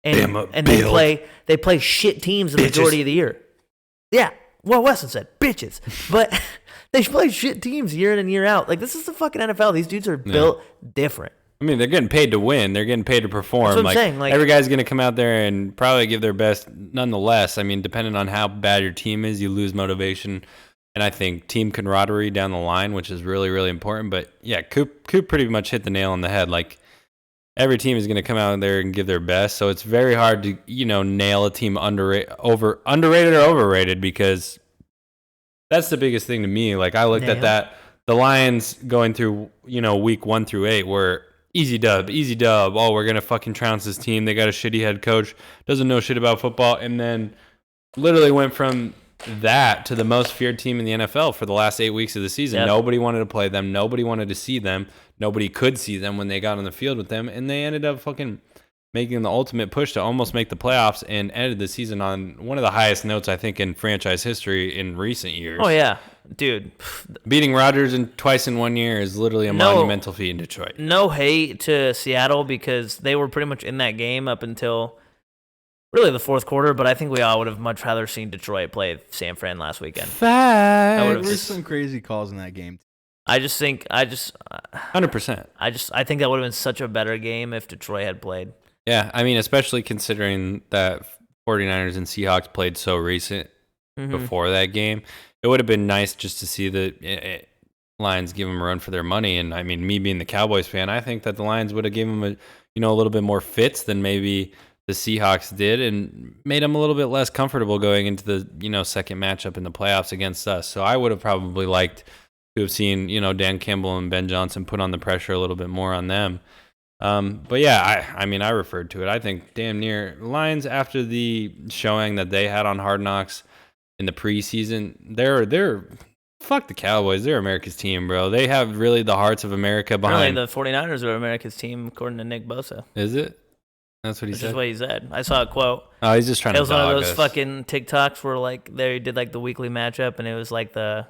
and they play shit teams the majority of the year. Yeah, well, Weston said bitches, but they play shit teams year in and year out. Like this is the fucking NFL. These dudes are built different. I mean, they're getting paid to win. They're getting paid to perform. That's what I'm saying. Like, every guy's going to come out there and probably give their best. Nonetheless, I mean, depending on how bad your team is, you lose motivation. And I think team camaraderie down the line, which is really, really important. But yeah, Coop pretty much hit the nail on the head. Like every team is going to come out there and give their best. So it's very hard to, nail a team underrated or overrated because that's the biggest thing to me. Like I looked at that. The Lions going through, week 1 through 8 were easy dub. Oh, we're going to fucking trounce this team. They got a shitty head coach, doesn't know shit about football, and then literally went from that to the most feared team in the NFL for the last 8 weeks of the season. Yep. Nobody wanted to play them. Nobody wanted to see them. Nobody could see them when they got on the field with them, and they ended up fucking making the ultimate push to almost make the playoffs and ended the season on one of the highest notes, I think, in franchise history in recent years. Oh, yeah. Dude. Beating Rodgers twice in 1 year is literally a monumental feat in Detroit. No hate to Seattle because they were pretty much in that game up until really the fourth quarter, but I think we all would have much rather seen Detroit play San Fran last weekend. There were some crazy calls in that game. I think 100%. I think that would have been such a better game if Detroit had played. Yeah, I mean, especially considering that 49ers and Seahawks played so recent before that game. It would have been nice just to see the Lions give them a run for their money. And, I mean, me being the Cowboys fan, I think that the Lions would have given them a little bit more fits than maybe the Seahawks did and made them a little bit less comfortable going into the, second matchup in the playoffs against us. So I would have probably liked to have seen, Dan Campbell and Ben Johnson put on the pressure a little bit more on them. But yeah, I mean, I referred to it. I think damn near Lions, after the showing that they had on Hard Knocks in the preseason, they're fuck the Cowboys. They're America's team, bro. They have really the hearts of America behind. Really, the 49ers are America's team, according to Nick Bosa. Is it? That's what he Which said. is what he said. I saw a quote. Oh, he's just trying It to was one of dog those us. fucking TikToks where like they did like the weekly matchup, and it was like that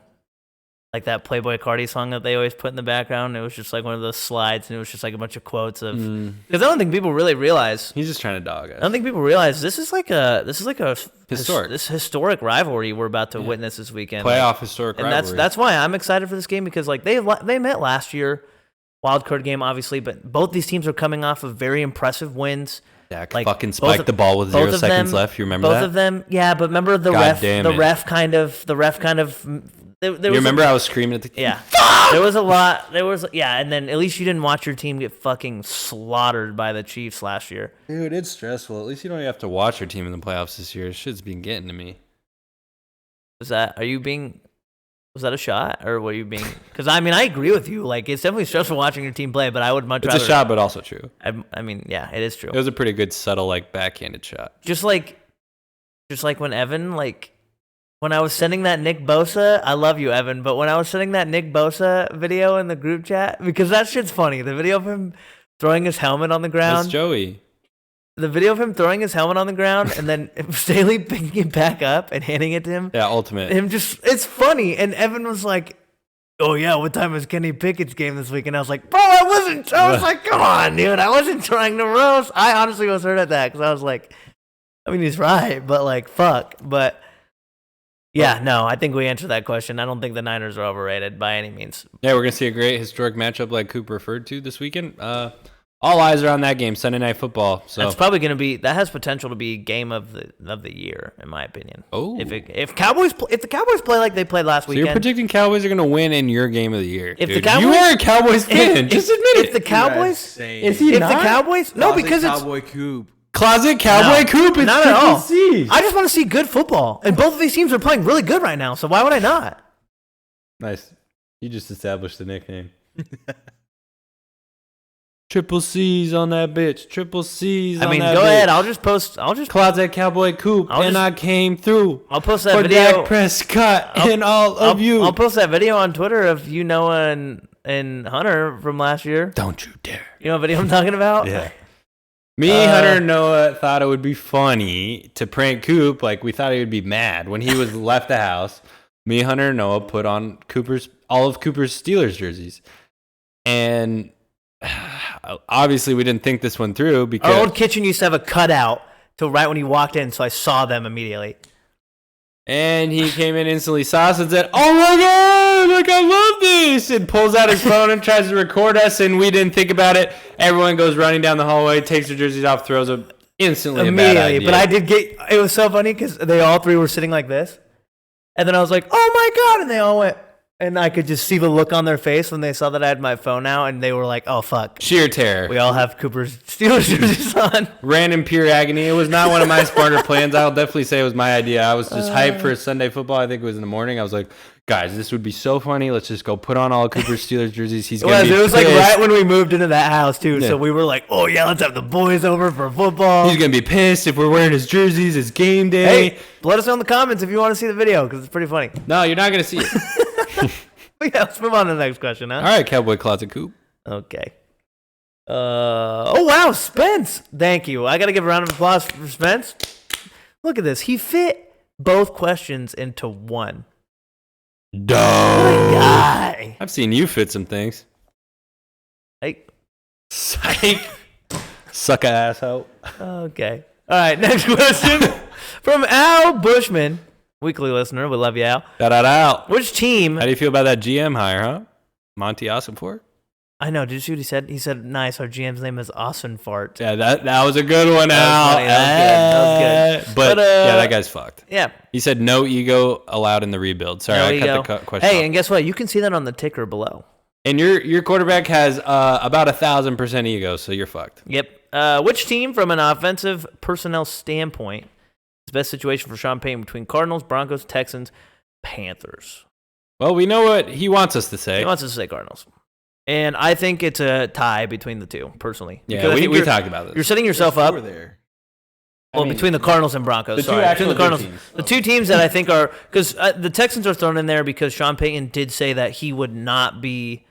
Playboy Cardi song that they always put in the background. It was just like one of those slides, and it was just like a bunch of quotes of. Because I don't think people really realize. He's just trying to dog us. I don't think people realize this is like a Historic. this historic rivalry we're about to witness this weekend. Playoff historic and rivalry. that's why I'm excited for this game, because like they met last year, wild card game obviously, but both these teams are coming off of very impressive wins. Dak Like, fucking both spiked of- the ball with both 0 of seconds them- left. You remember Both that? of them, yeah, but remember the God ref, damn the it. ref kind of. There You remember I was screaming at the Yeah. There was a lot. And then at least you didn't watch your team get fucking slaughtered by the Chiefs last year. Dude, it's stressful. At least you don't have to watch your team in the playoffs this year. Shit's been getting to me. Was that a shot, or were you being? Because I mean, I agree with you. Like, it's definitely stressful watching your team play, but I would much It's rather. a shot, but also true. I mean, yeah, it is true. It was a pretty good, subtle, like, backhanded shot. Just like when Evan, like, when I was sending that Nick Bosa, I love you, Evan, but when I was sending that Nick Bosa video in the group chat, because that shit's funny. The video of him throwing his helmet on the ground. That's Joey. The video of him throwing his helmet on the ground and then Staley picking it back up and handing it to him. Yeah, ultimate. It's funny. And Evan was like, oh yeah, what time is Kenny Pickett's game this week? And I was like, bro, I was like, come on, dude. I wasn't trying to roast. I honestly was hurt at that because I was like, I mean, he's right, but like, fuck. But yeah, no, I think we answered that question. I don't think the Niners are overrated by any means. Yeah, we're going to see a great historic matchup like Coop referred to this weekend. All eyes are on that game, Sunday Night Football. So That's probably going to be, that has potential to be game of the year, in my opinion. Oh. If the Cowboys play like they played last So weekend. you're predicting Cowboys are going to win in your game of the year. If the dude. Cowboys- You are a Cowboys fan. Just admit if it. the Cowboys, insane. Is he if not? the Cowboys, no, Closet because it's Cowboy Coop. Closet Cowboy No, Coop. It's not at all. C's. I just want to see good football, and both of these teams are playing really good right now. So why would I not? Nice. You just established the nickname. Triple C's on that bitch. Triple C's I on mean, that go bitch. ahead. I'll just post. Closet Cowboy Coop. I'll And just- I came through. I'll post that for video. Dak Prescott and all of you. I'll post that video on Twitter of you, Noah, and Hunter from last year. Don't you dare. You know what video I'm talking about? Yeah. Me, Hunter, and Noah thought it would be funny to prank Coop. Like, we thought he would be mad when he was left the house. Me, Hunter, and Noah put on all of Cooper's Steelers jerseys. And obviously, we didn't think this one through because Our old kitchen used to have a cutout to right when he walked in, so I saw them immediately. And he came in instantly, saw us, and said, "Oh my god, like I love this!" And pulls out his phone and tries to record us, and we didn't think about it. Everyone goes running down the hallway, takes their jerseys off, throws them instantly. A bad idea. But I did get. It was so funny because they all three were sitting like this, and then I was like, "Oh my god!" And they all went, and I could just see the look on their face when they saw that I had my phone out, and they were like, "Oh fuck." Sheer terror. We all have Cooper's Steelers jerseys on. Ran in pure agony. It was not one of my smarter plans. I'll definitely say it was my idea. I was just hyped for Sunday football. I think it was in the morning. I was like, guys, this would be so funny. Let's just go put on all of Cooper's Steelers jerseys. He's going to be It was like pissed. right when we moved into that house too. Yeah. So we were like, "Oh yeah, let's have the boys over for football." He's going to be pissed if we're wearing his jerseys. It's game day. Hey, let us know in the comments if you want to see the video because it's pretty funny. No, you're not going to see it. But yeah, let's move on to the next question, huh? All right, Cowboy Closet Coop. Okay. Oh wow, Spence! Thank you. I gotta give a round of applause for Spence. Look at this. He fit both questions into one. Dope. Guy. I've seen you fit some things. Hey. Psych. Suck a asshole. Okay. All right. Next question from Al Bushman, weekly listener. We love you, Al. Shout out. Which team? How do you feel about that GM hire, huh? Monty Ossenfort? I know. Did you see what he said? He said, "Nice. Our GM's name is Austin Fart." Yeah, that was a good one, That Al. was funny. That was good. But yeah, that guy's fucked. Yeah. He said no ego allowed in the rebuild. Sorry, No I ego. cut the question Hey, off. and guess what? You can see that on the ticker below. And your quarterback has about 1,000% ego, so you're fucked. Yep. Which team, from an offensive personnel standpoint, is the best situation for Sean Payton between Cardinals, Broncos, Texans, Panthers? Well, we know what he wants us to say. He wants us to say Cardinals. And I think it's a tie between the two, personally. Yeah, we talked about this. You're setting yourself up. There. Well, between the Cardinals and Broncos. the two actual between the Cardinals, teams. the two teams that I think are because the Texans are thrown in there because Sean Payton did say that he would not be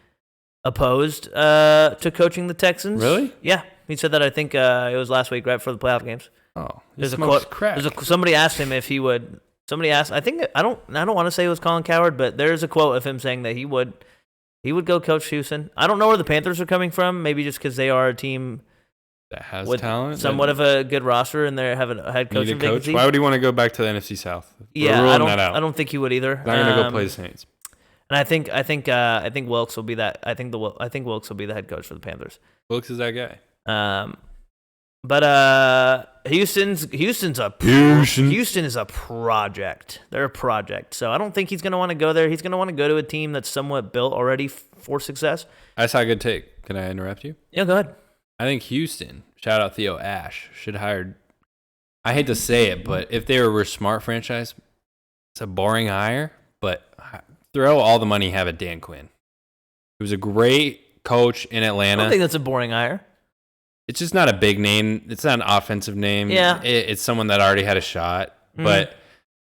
opposed to coaching the Texans. Really? Yeah, he said that. I think it was last week, right before the playoff games. Oh, There's a smokes quote. crack. Somebody asked him if he would. Somebody asked. I think I don't want to say it was Colin Cowherd, but there's a quote of him saying that he would go coach Houston. I don't know where the Panthers are coming from. Maybe just because they are a team that has with talent, somewhat of a good roster, and they have a head coaching vacancy. Why would he want to go back to the NFC South? Yeah, We're I ruling that out. don't think he would either. Not gonna go play the Saints. And I think Wilkes will be that. I think Wilkes will be the head coach for the Panthers. Wilkes is that guy. But Houston is a project. They're a project. So I don't think he's going to want to go there. He's going to want to go to a team that's somewhat built already for success. I saw a good take. Can I interrupt you? Yeah, go ahead. I think Houston, shout out Theo Ash, should hire. I hate to say it, but if they were a smart franchise, it's a boring hire, but throw all the money you have at Dan Quinn. He was a great coach in Atlanta. I don't think that's a boring hire. It's just not a big name. It's not an offensive name. Yeah. It's someone that already had a shot. But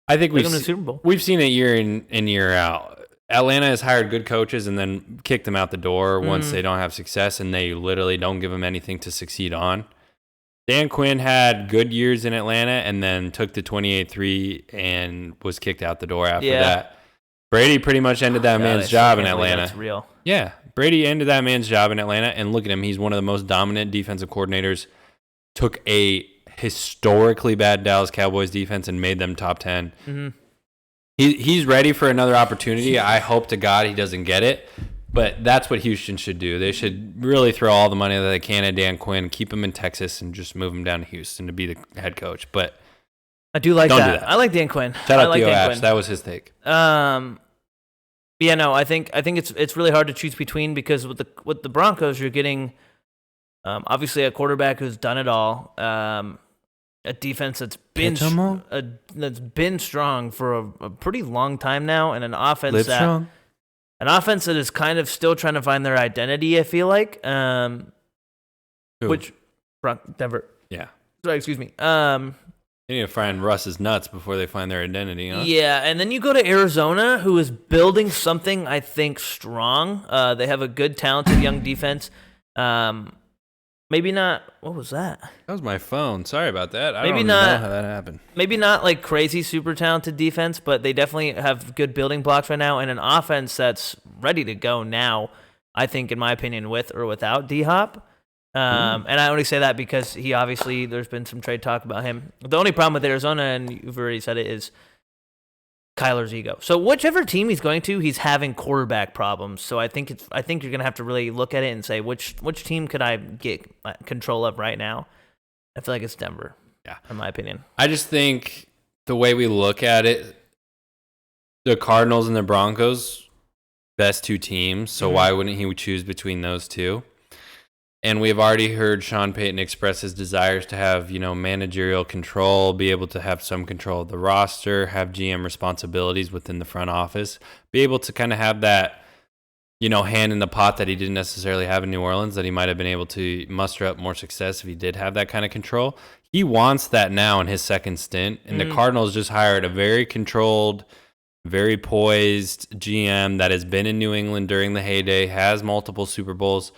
I think Take him to the Super Bowl. we've seen it year in and year out. Atlanta has hired good coaches and then kicked them out the door once they don't have success, and they literally don't give them anything to succeed on. Dan Quinn had good years in Atlanta and then took the 28-3 and was kicked out the door after that. Brady pretty much ended that man's job in Atlanta. That's real. Yeah, Brady ended that man's job in Atlanta, and look at him. He's one of the most dominant defensive coordinators. Took a historically bad Dallas Cowboys defense and made them top 10. Mm-hmm. He's ready for another opportunity. I hope to God he doesn't get it, but that's what Houston should do. They should really throw all the money that they can at Dan Quinn, keep him in Texas, and just move him down to Houston to be the head coach. But I do like Don't that. do that. I like Dan Quinn. shout I out like Theo Dan Ash. Quinn. That was his take. Yeah, no, I think it's really hard to choose between because with the Broncos, you're getting obviously a quarterback who's done it all, a defense that's been strong for a pretty long time now, and an offense that is kind of still trying to find their identity. I feel like, Denver. Yeah. Sorry, excuse me. They need to find Russ's nuts before they find their identity, huh? Yeah, and then you go to Arizona, who is building something I think strong. They have a good, talented young defense. Maybe not. What was that? That was my phone. Sorry about that. I Maybe don't not- know how that happened. Maybe not like crazy, super talented defense, but they definitely have good building blocks right now and an offense that's ready to go now. I think, in my opinion, with or without D-Hop. And I only say that because there's been some trade talk about him. The only problem with Arizona, and you've already said it, is Kyler's ego. So whichever team he's going to, he's having quarterback problems. So I think you're gonna have to really look at it and say which team could I get control of right now. I feel like it's Denver. Yeah, in my opinion. I just think the way we look at it, the Cardinals and the Broncos, best two teams. So why wouldn't he choose between those two? And we've already heard Sean Payton express his desires to have, managerial control, be able to have some control of the roster, have GM responsibilities within the front office, be able to kind of have that, hand in the pot that he didn't necessarily have in New Orleans, that he might have been able to muster up more success if he did have that kind of control. He wants that now in his second stint. And the Cardinals just hired a very controlled, very poised GM that has been in New England during the heyday, has multiple Super Bowls.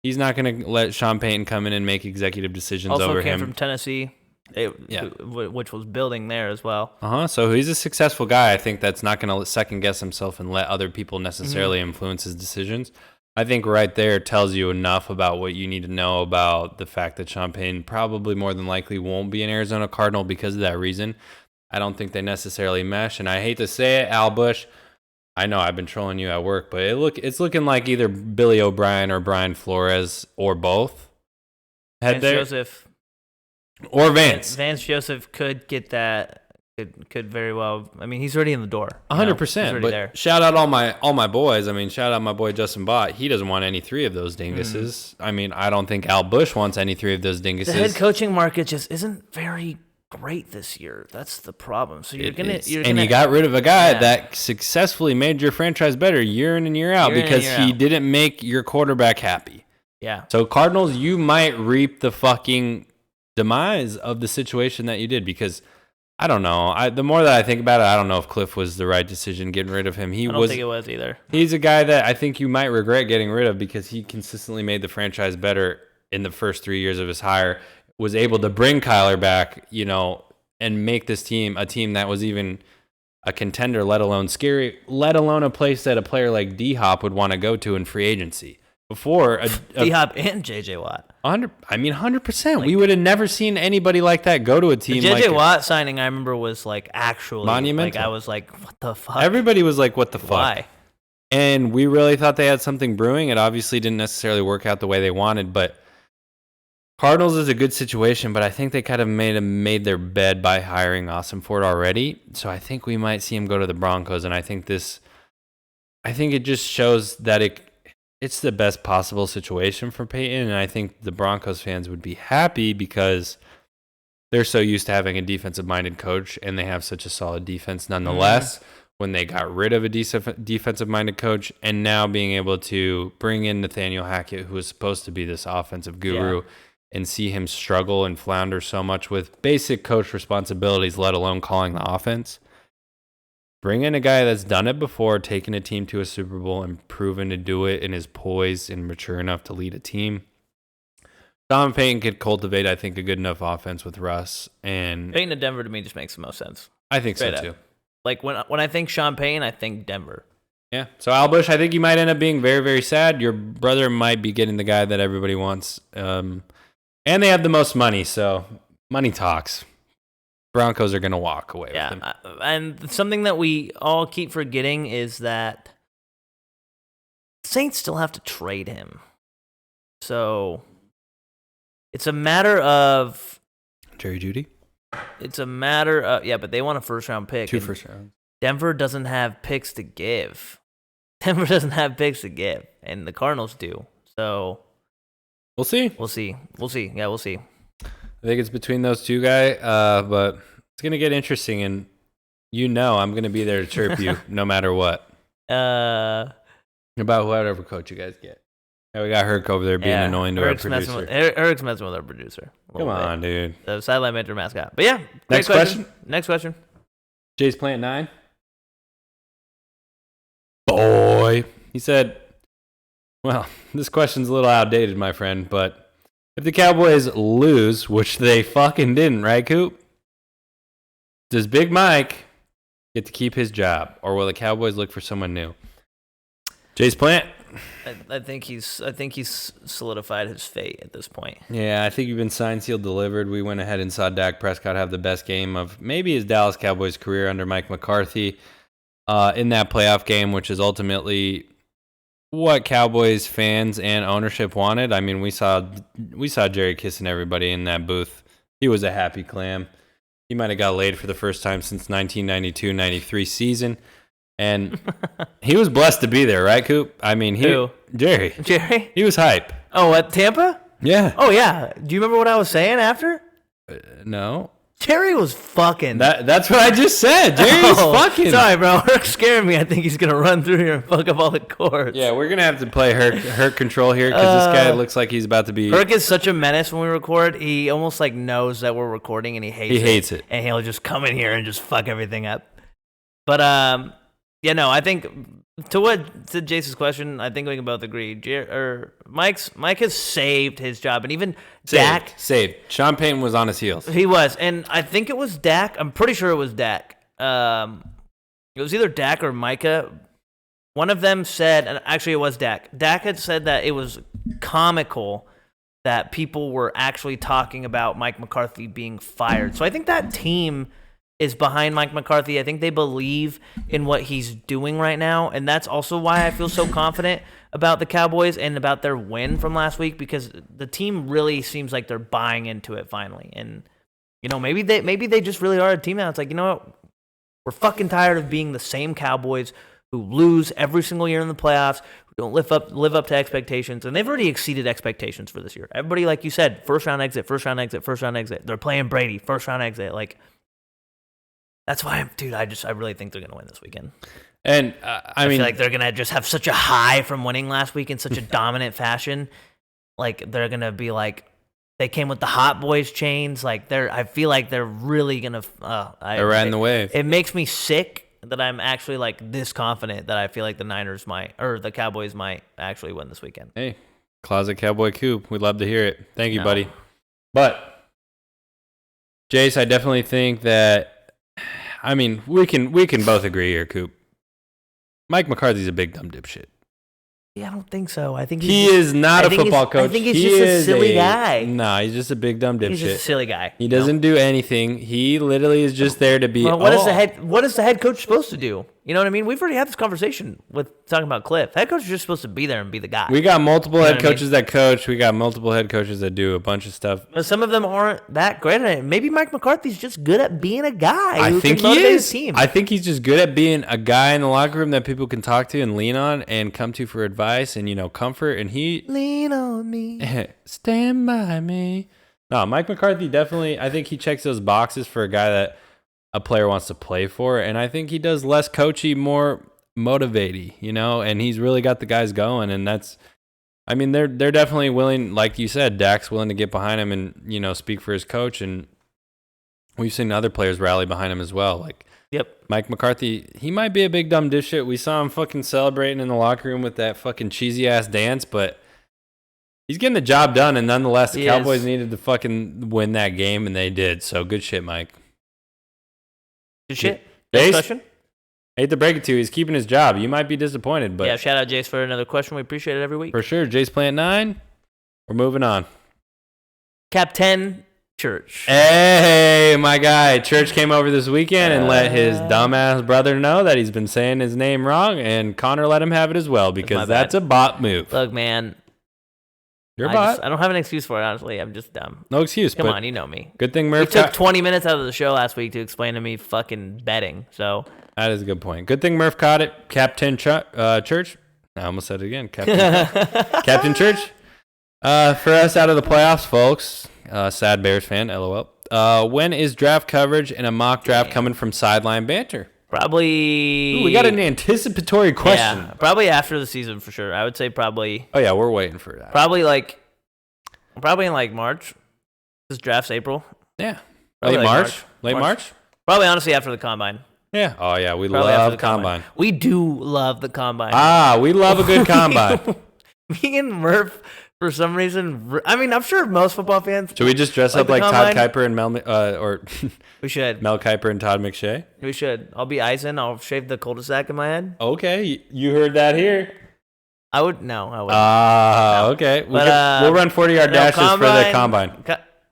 He's not going to let Sean Payton come in and make executive decisions also over came him. from Tennessee, which was building there as well. So he's a successful guy. I think that's not going to second guess himself and let other people necessarily influence his decisions. I think right there tells you enough about what you need to know about the fact that Sean Payton probably more than likely won't be an Arizona Cardinal because of that reason. I don't think they necessarily mesh. And I hate to say it, Al Bush, I know I've been trolling you at work, but it's looking like either Billy O'Brien or Brian Flores or both. Vance Joseph. Or Vance. Vance Joseph could get that. Could very well. I mean, he's already in the door. 100%. He's already there. Shout out all my boys. I mean, shout out my boy Justin Bott. He doesn't want any three of those dinguses. I mean, I don't think Al Bush wants any three of those dinguses. The head coaching market just isn't very great this year. That's the problem. So you're And gonna you got rid of a guy Yeah. that successfully made your franchise better year in and year out Year in and because year he out. didn't make your quarterback happy. yeah. So Cardinals, you might reap the fucking demise of the situation that you did because I don't know. The more that I think about it, I don't know if Cliff was the right decision getting rid of him. I don't think it was either. He's a guy that I think you might regret getting rid of because he consistently made the franchise better in the first 3 years of his hire, was able to bring Kyler back, and make this team a team that was even a contender, let alone scary, let alone a place that a player like D-Hop would want to go to in free agency. Before D-Hop and J.J. Watt. 100%. We would have never seen anybody like that go to a team The J.J. like Watt signing, I remember, was like actually monumental. Like I was like, what the fuck? Everybody was like, what the fuck? Why? And we really thought they had something brewing. It obviously didn't necessarily work out the way they wanted, but Cardinals is a good situation, but I think they kind of made their bed by hiring Austin Ford already. So I think we might see him go to the Broncos, and I think it just shows that it's the best possible situation for Peyton, and I think the Broncos fans would be happy because they're so used to having a defensive-minded coach, and they have such a solid defense nonetheless. When they got rid of a defensive-minded coach, and now being able to bring in Nathaniel Hackett, who is supposed to be this offensive guru, and see him struggle and flounder so much with basic coach responsibilities, let alone calling the offense. Bring in a guy that's done it before, taken a team to a Super Bowl and proven to do it and is poised and mature enough to lead a team. Sean Payton could cultivate, I think, a good enough offense with Russ. And Payton to Denver to me just makes the most sense. I think so, Straight too. up. Like when I think Sean Payton, I think Denver. Yeah. So Al Bush, I think you might end up being very, very sad. Your brother might be getting the guy that everybody wants. And they have the most money, so money talks. Broncos are going to walk away with him. And something that we all keep forgetting is that Saints still have to trade him. So it's a matter of Jerry Jeudy? It's a matter of but they want a first-round pick. 2 first rounds. Denver doesn't have picks to give. Denver doesn't have picks to give, and the Cardinals do. So we'll see. We'll see. Yeah, we'll see. I think it's between those two guys, but it's going to get interesting, and I'm going to be there to chirp you no matter what. About whatever coach you guys get. Yeah, we got Herc over there being annoying to our producer. Eric's messing with our producer. Come on, dude. The Sideline Banter mascot. But yeah, Next question. Next question. Jay's Plant 9. Boy. He said, well, this question's a little outdated, my friend, but if the Cowboys lose, which they fucking didn't, right, Coop? Does Big Mike get to keep his job, or will the Cowboys look for someone new? Jay's Plant. I think he's solidified his fate at this point. Yeah, I think you've been signed, sealed, delivered. We went ahead and saw Dak Prescott have the best game of maybe his Dallas Cowboys career under Mike McCarthy in that playoff game, which is ultimately what Cowboys fans and ownership wanted. I mean, we saw Jerry kissing everybody in that booth. He was a happy clam. He might have got laid for the first time since 1992-93 season. And he was blessed to be there, right, Coop? I mean, Jerry. He was hype. Oh, at Tampa? Yeah. Oh, yeah. Do you remember what I was saying after? No. Jerry was fucking. That's what I just said. Jerry was fucking. Sorry, bro. Herc's scaring me. I think he's going to run through here and fuck up all the cords. Yeah, we're going to have to play Herc control here because this guy looks like he's about to be. Herc is such a menace when we record. He almost like knows that we're recording and he hates it. And he'll just come in here and just fuck everything up. But, I think to Jason's question, I think we can both agree. Mike has saved his job, and even Dak saved. Sean Payton was on his heels. He was, and I think it was Dak. I'm pretty sure it was Dak. It was either Dak or Micah. One of them said, and actually it was Dak. Dak had said that it was comical that people were actually talking about Mike McCarthy being fired. So I think that team is behind Mike McCarthy. I think they believe in what he's doing right now, and that's also why I feel so confident about the Cowboys and about their win from last week, because the team really seems like they're buying into it finally. And maybe they just really are a team now. It's like, you know what? We're fucking tired of being the same Cowboys who lose every single year in the playoffs, who don't live up to expectations, and they've already exceeded expectations for this year. Everybody, like you said, first round exit. They're playing Brady, first round exit. Like, that's why, I really think they're gonna win this weekend. And I mean, feel like they're gonna just have such a high from winning last week in such a dominant fashion. Like, they're gonna be like, they came with the Hot Boys chains. Like, I feel like they're really gonna. They're riding the wave. It makes me sick that I'm actually like this confident that I feel like the Niners might, or the Cowboys might actually win this weekend. Hey, Closet Cowboy Coop, we'd love to hear it. Thank you, buddy. But Jace, I definitely think that, I mean, we can both agree here, Coop. Mike McCarthy's a big dumb dipshit. Yeah, I don't think so. I think he is not a football coach. I think he's just a silly guy. Nah, he's just a big dumb dipshit. He's just a silly guy. He doesn't do anything. He literally is just there to be. Well, what is the head coach supposed to do? You know what I mean? We've already had this conversation with talking about Cliff. Head coach is just supposed to be there and be the guy. We got multiple head coaches that coach. We got multiple head coaches that do a bunch of stuff. But some of them aren't that great at it. Maybe Mike McCarthy's just good at being a guy. I think he is. Team. I think he's just good at being a guy in the locker room that people can talk to and lean on and come to for advice and, comfort. And he lean on me, stand by me. No, Mike McCarthy definitely. I think he checks those boxes for a guy that a player wants to play for, and I think he does less coachy, more motivatey, and he's really got the guys going, and that's, I mean, they're definitely willing, like you said, Dak's willing to get behind him and, speak for his coach, and we've seen other players rally behind him as well, like, yep. Mike McCarthy, he might be a big dumb dipshit. We saw him fucking celebrating in the locker room with that fucking cheesy-ass dance, but he's getting the job done, and nonetheless, the Cowboys needed to fucking win that game, and they did, so good shit, Mike. Good shit. Jace, question? Hate to break it to you, he's keeping his job. You might be disappointed, but yeah, shout out Jace for another question. We appreciate it every week. For sure. Jace Plant 9. We're moving on. Captain Church. Hey, my guy. Church came over this weekend and let his dumbass brother know that he's been saying his name wrong, and Connor let him have it as well because that's a bot move. Look, man. You're a bot. I don't have an excuse for it, honestly. I'm just dumb. No excuse. Come on, you know me. Good thing Murph took 20 minutes out of the show last week to explain to me fucking betting. So that is a good point. Good thing Murph caught it. Captain Church. I almost said it again. Captain Church. For us out of the playoffs, folks. Sad Bears fan, LOL. When is draft coverage and a mock draft coming from Sideline Banter? Probably. Ooh, we got an anticipatory question. Yeah, probably after the season for sure. I would say probably. Oh yeah, we're waiting for that. Probably in like March. This draft's April. Yeah. Probably Late March? Probably honestly after the combine. Yeah. Oh yeah, we probably love combine. We do love the combine. We love a good combine. Me and Murph, for some reason, I mean, I'm sure most football fans. Should we just dress up like Todd Kuiper and Mel, we should. Mel Kiper and Todd McShay? We should. I'll be Eisen. I'll shave the cul-de-sac in my head. Okay, you heard that here. I wouldn't. No. Okay. We'll run 40-yard dashes for the combine.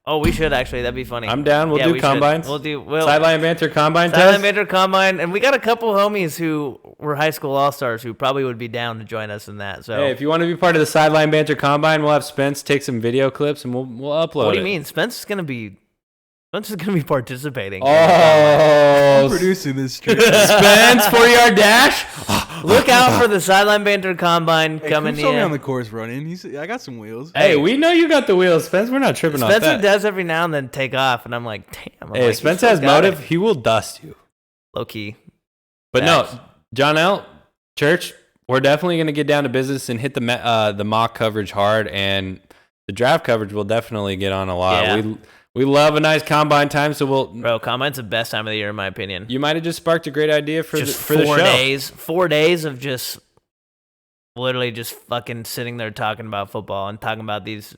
Oh, we should actually. That'd be funny. I'm down. We'll do combines. We'll do Sideline Banter combine test. Sideline Banter combine, and we got a couple homies who were high school all-stars who probably would be down to join us in that. So hey, if you want to be part of the Sideline Banter combine, we'll have Spence take some video clips and we'll upload it. What do you mean? Spence is gonna be participating. Oh, I'm producing this stream. Spence 40-yard dash. Look out for the Sideline Banter combine coming in. Me on the course running. I got some wheels. Hey, we know you got the wheels, Spence. We're not tripping off that. Spencer does every now and then take off, and I'm like, damn. Hey, Spence has motive. He will dust you. Low key. But no, John L. Church, we're definitely going to get down to business and hit the mock coverage hard, and the draft coverage will definitely get on a lot. Yeah. We love a nice combine time, so Bro, combine's the best time of the year in my opinion. You might have just sparked a great idea for the show. 4 days of just literally just fucking sitting there talking about football and talking about these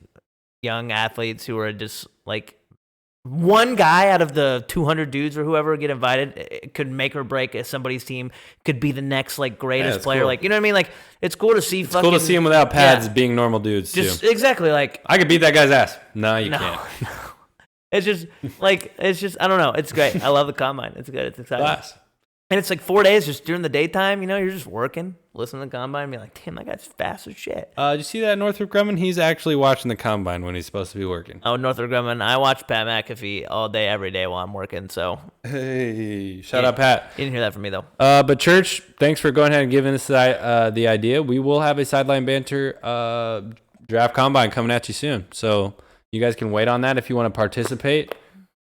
young athletes who are just like one guy out of the 200 dudes or whoever get invited it could make or break somebody's team, could be the next like greatest player. Cool. Like, you know what I mean? Like, it's cool to see it's cool to see him without pads being normal dudes just, too. Exactly. Like, I could beat that guy's ass. No, you can't. It's just I don't know. It's great. I love the combine. It's good. It's exciting. Class. And it's like 4 days just during the daytime, you're just working, listening to the combine, and be like, damn, that guy's fast as shit. Did you see that Northrop Grumman? He's actually watching the combine when he's supposed to be working. Oh, Northrop Grumman. I watch Pat McAfee all day, every day while I'm working, so. Hey, shout out, Pat. You didn't hear that from me, though. But Church, thanks for going ahead and giving us the idea. We will have a Sideline Banter draft combine coming at you soon. So you guys can wait on that if you want to participate.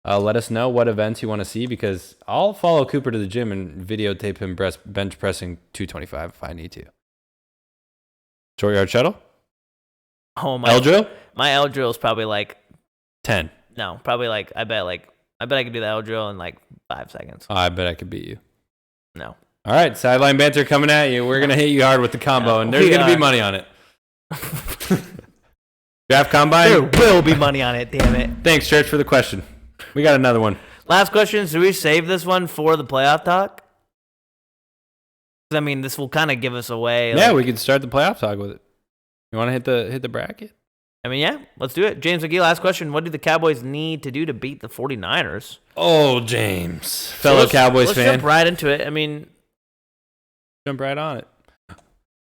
Let us know what events you want to see because I'll follow Cooper to the gym and videotape him bench pressing 225 if I need to. Short yard shuttle? Oh, my L drill? My L drill is probably like 10. No, probably like I bet I could do the L drill in like 5 seconds. Oh, I bet I could beat you. No. All right, Sideline Banter coming at you. We're going to hit you hard with the combo, and there's going to be money on it. Draft combine? There will be money on it, damn it. Thanks, Church, for the question. We got another one. Last question. Should we save this one for the playoff talk? I mean, this will kind of give us away. Yeah, we could start the playoff talk with it. You want to hit the bracket? I mean, yeah, let's do it. James McGee, last question. What do the Cowboys need to do to beat the 49ers? Oh, James. Fellow Cowboys fan. Let's jump right into it. I mean, jump right on it.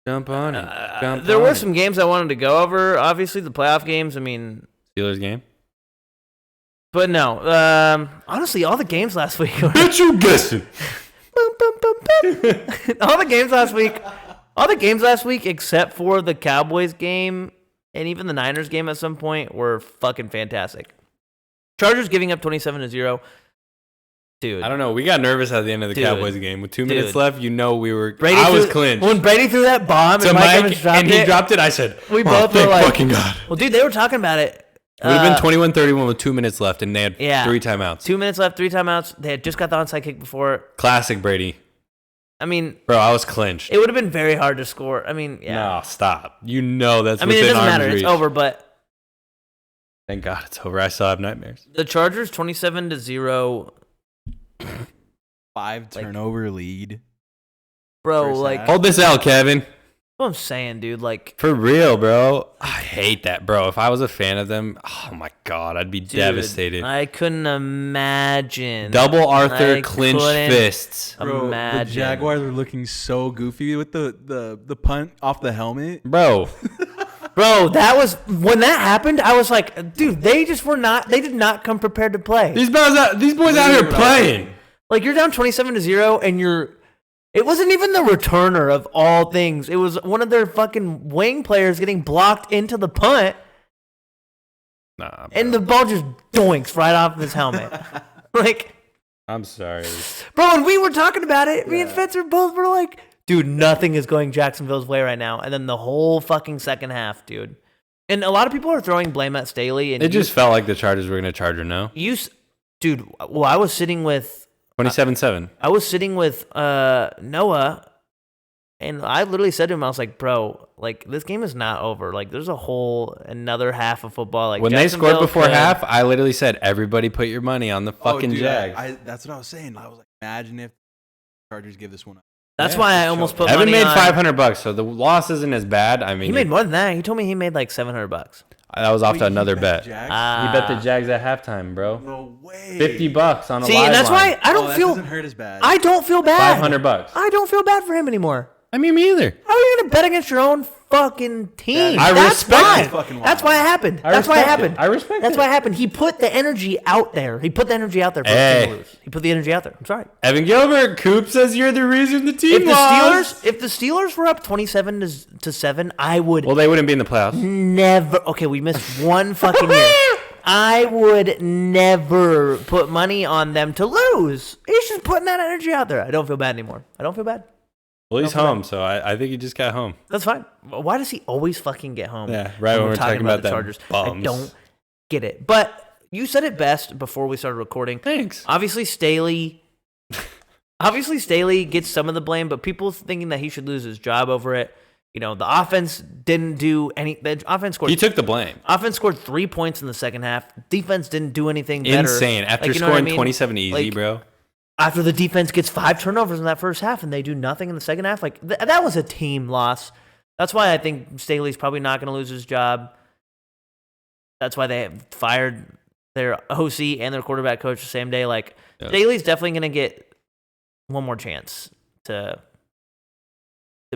Jump on it. There were some games I wanted to go over. Obviously, the playoff games. I mean, Steelers game. But no, honestly, all the games last week. Bet you guessing. All the games last week, except for the Cowboys game and even the Niners game at some point, were fucking fantastic. Chargers giving up 27-0. Dude, I don't know. We got nervous at the end of the Cowboys game with 2 minutes left. We were. I was clinched. When Brady threw that bomb to Mike and he dropped it, I said, we both were like, fucking God. Well, dude, they were talking about it. It would have been 21-31 with 2 minutes left, and they had 3 timeouts. 2 minutes left, 3 timeouts. They had just got the onside kick before. Classic Brady. I mean, bro, I was clinched. It would have been very hard to score. I mean, yeah. No, stop. That's. I mean, it doesn't matter. It's over, but. Thank God it's over. I still have nightmares. The Chargers 27-0. 5 turnover lead. Bro, like. Hold this L, Kevin. What I'm saying, dude, like. For real, bro. I hate that, bro. If I was a fan of them, oh my God, I'd be devastated. I couldn't imagine. Double Arthur clinched fists. Bro, the Jaguars were looking so goofy with the punt off the helmet. Bro. Bro, that was when that happened. I was like, dude, they did not come prepared to play. These boys out here playing. Like, you're down 27-0 and it wasn't even the returner of all things. It was one of their fucking wing players getting blocked into the punt. Nah, bro. And the ball just doinks right off of his helmet. Like, I'm sorry. Bro, when we were talking about it, me and Fetzer both were like, dude, nothing is going Jacksonville's way right now. And then the whole fucking second half, dude. And a lot of people are throwing blame at Staley. And it just felt like the Chargers were going to charge her, no? Dude, well, I was sitting with... 27-7. I was sitting with Noah, and I literally said to him, I was like, bro, like, this game is not over. Like, there's another half of football. Like, when they scored before half, I literally said, everybody put your money on the fucking Jags. That's what I was saying. I was like, imagine if the Chargers give this one up. That's why I almost put Evan money made on... $500, so the loss isn't as bad. I mean, he made more than that. He told me he made like $700. That was off to another bet. He Ah. bet the Jags at halftime, bro. No way. $50 on a See, live and that's line. why I don't feel... doesn't hurt as bad. I don't feel bad. $500. I don't feel bad for him anymore. I mean, me either. How are you going to bet against your own fucking team? I respect it. That's why it happened. That's why it happened. I respect it. That's why it happened. He put the energy out there. He put the energy out there for the team to lose. He put the energy out there. I'm sorry. Evan Gilbert, Coop says you're the reason the team lost. If the Steelers were up 27-7, I would... Well, they wouldn't be in the playoffs. Never... Okay, we missed one fucking year. I would never put money on them to lose. He's just putting that energy out there. I don't feel bad anymore. I don't feel bad. Well, he's home, so I think he just got home. That's fine. Why does he always fucking get home? Yeah, right when we're talking about the that Chargers. bums. I don't get it. But you said it best before we started recording. Thanks. Obviously, Staley gets some of the blame, but people thinking that he should lose his job over it. You know, the offense didn't do any. The offense scored. He took the blame. Offense scored 3 points in the second half. Defense didn't do anything better. Insane. After scoring 27 easy, bro. After the defense gets 5 turnovers in that first half and they do nothing in the second half, like that was a team loss. That's why I think Staley's probably not going to lose his job. That's why they fired their OC and their quarterback coach the same day. Like, Staley's definitely going to get one more chance to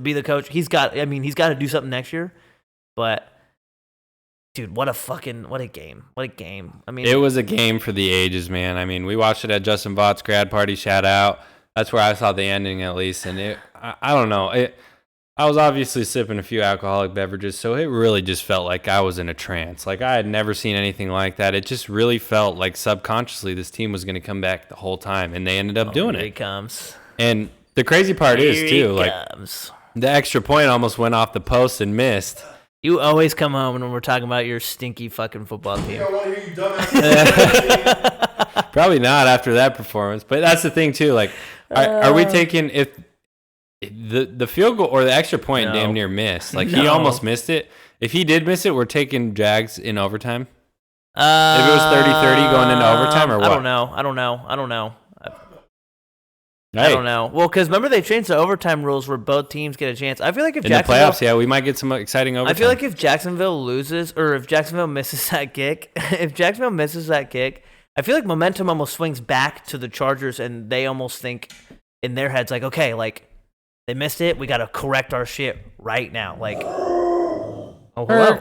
be the coach. He's got to do something next year. But dude, what a game. What a game. I mean, it was a game for the ages, man. I mean, we watched it at Justin Vought's grad party, shout out. That's where I saw the ending at least, and I don't know. I was obviously sipping a few alcoholic beverages, so it really just felt like I was in a trance. Like I had never seen anything like that. It just really felt like subconsciously this team was going to come back the whole time, and they ended up doing it. Here he comes. And the crazy part is too, like the extra point almost went off the post and missed. You always come home when we're talking about your stinky fucking football team. Probably not after that performance, but that's the thing too. Like, are we taking if the field goal or the extra point damn near missed? Like he almost missed it. If he did miss it, we're taking Jags in overtime. If it was 30-30 going into overtime or what? I don't know. I don't know. Well, because remember they changed the overtime rules where both teams get a chance. I feel like if in the Jacksonville, playoffs, we might get some exciting overtime. I feel like if Jacksonville loses or if Jacksonville misses that kick, I feel like momentum almost swings back to the Chargers, and they almost think in their heads like, okay, like they missed it, we got to correct our shit right now. Like, oh, hello.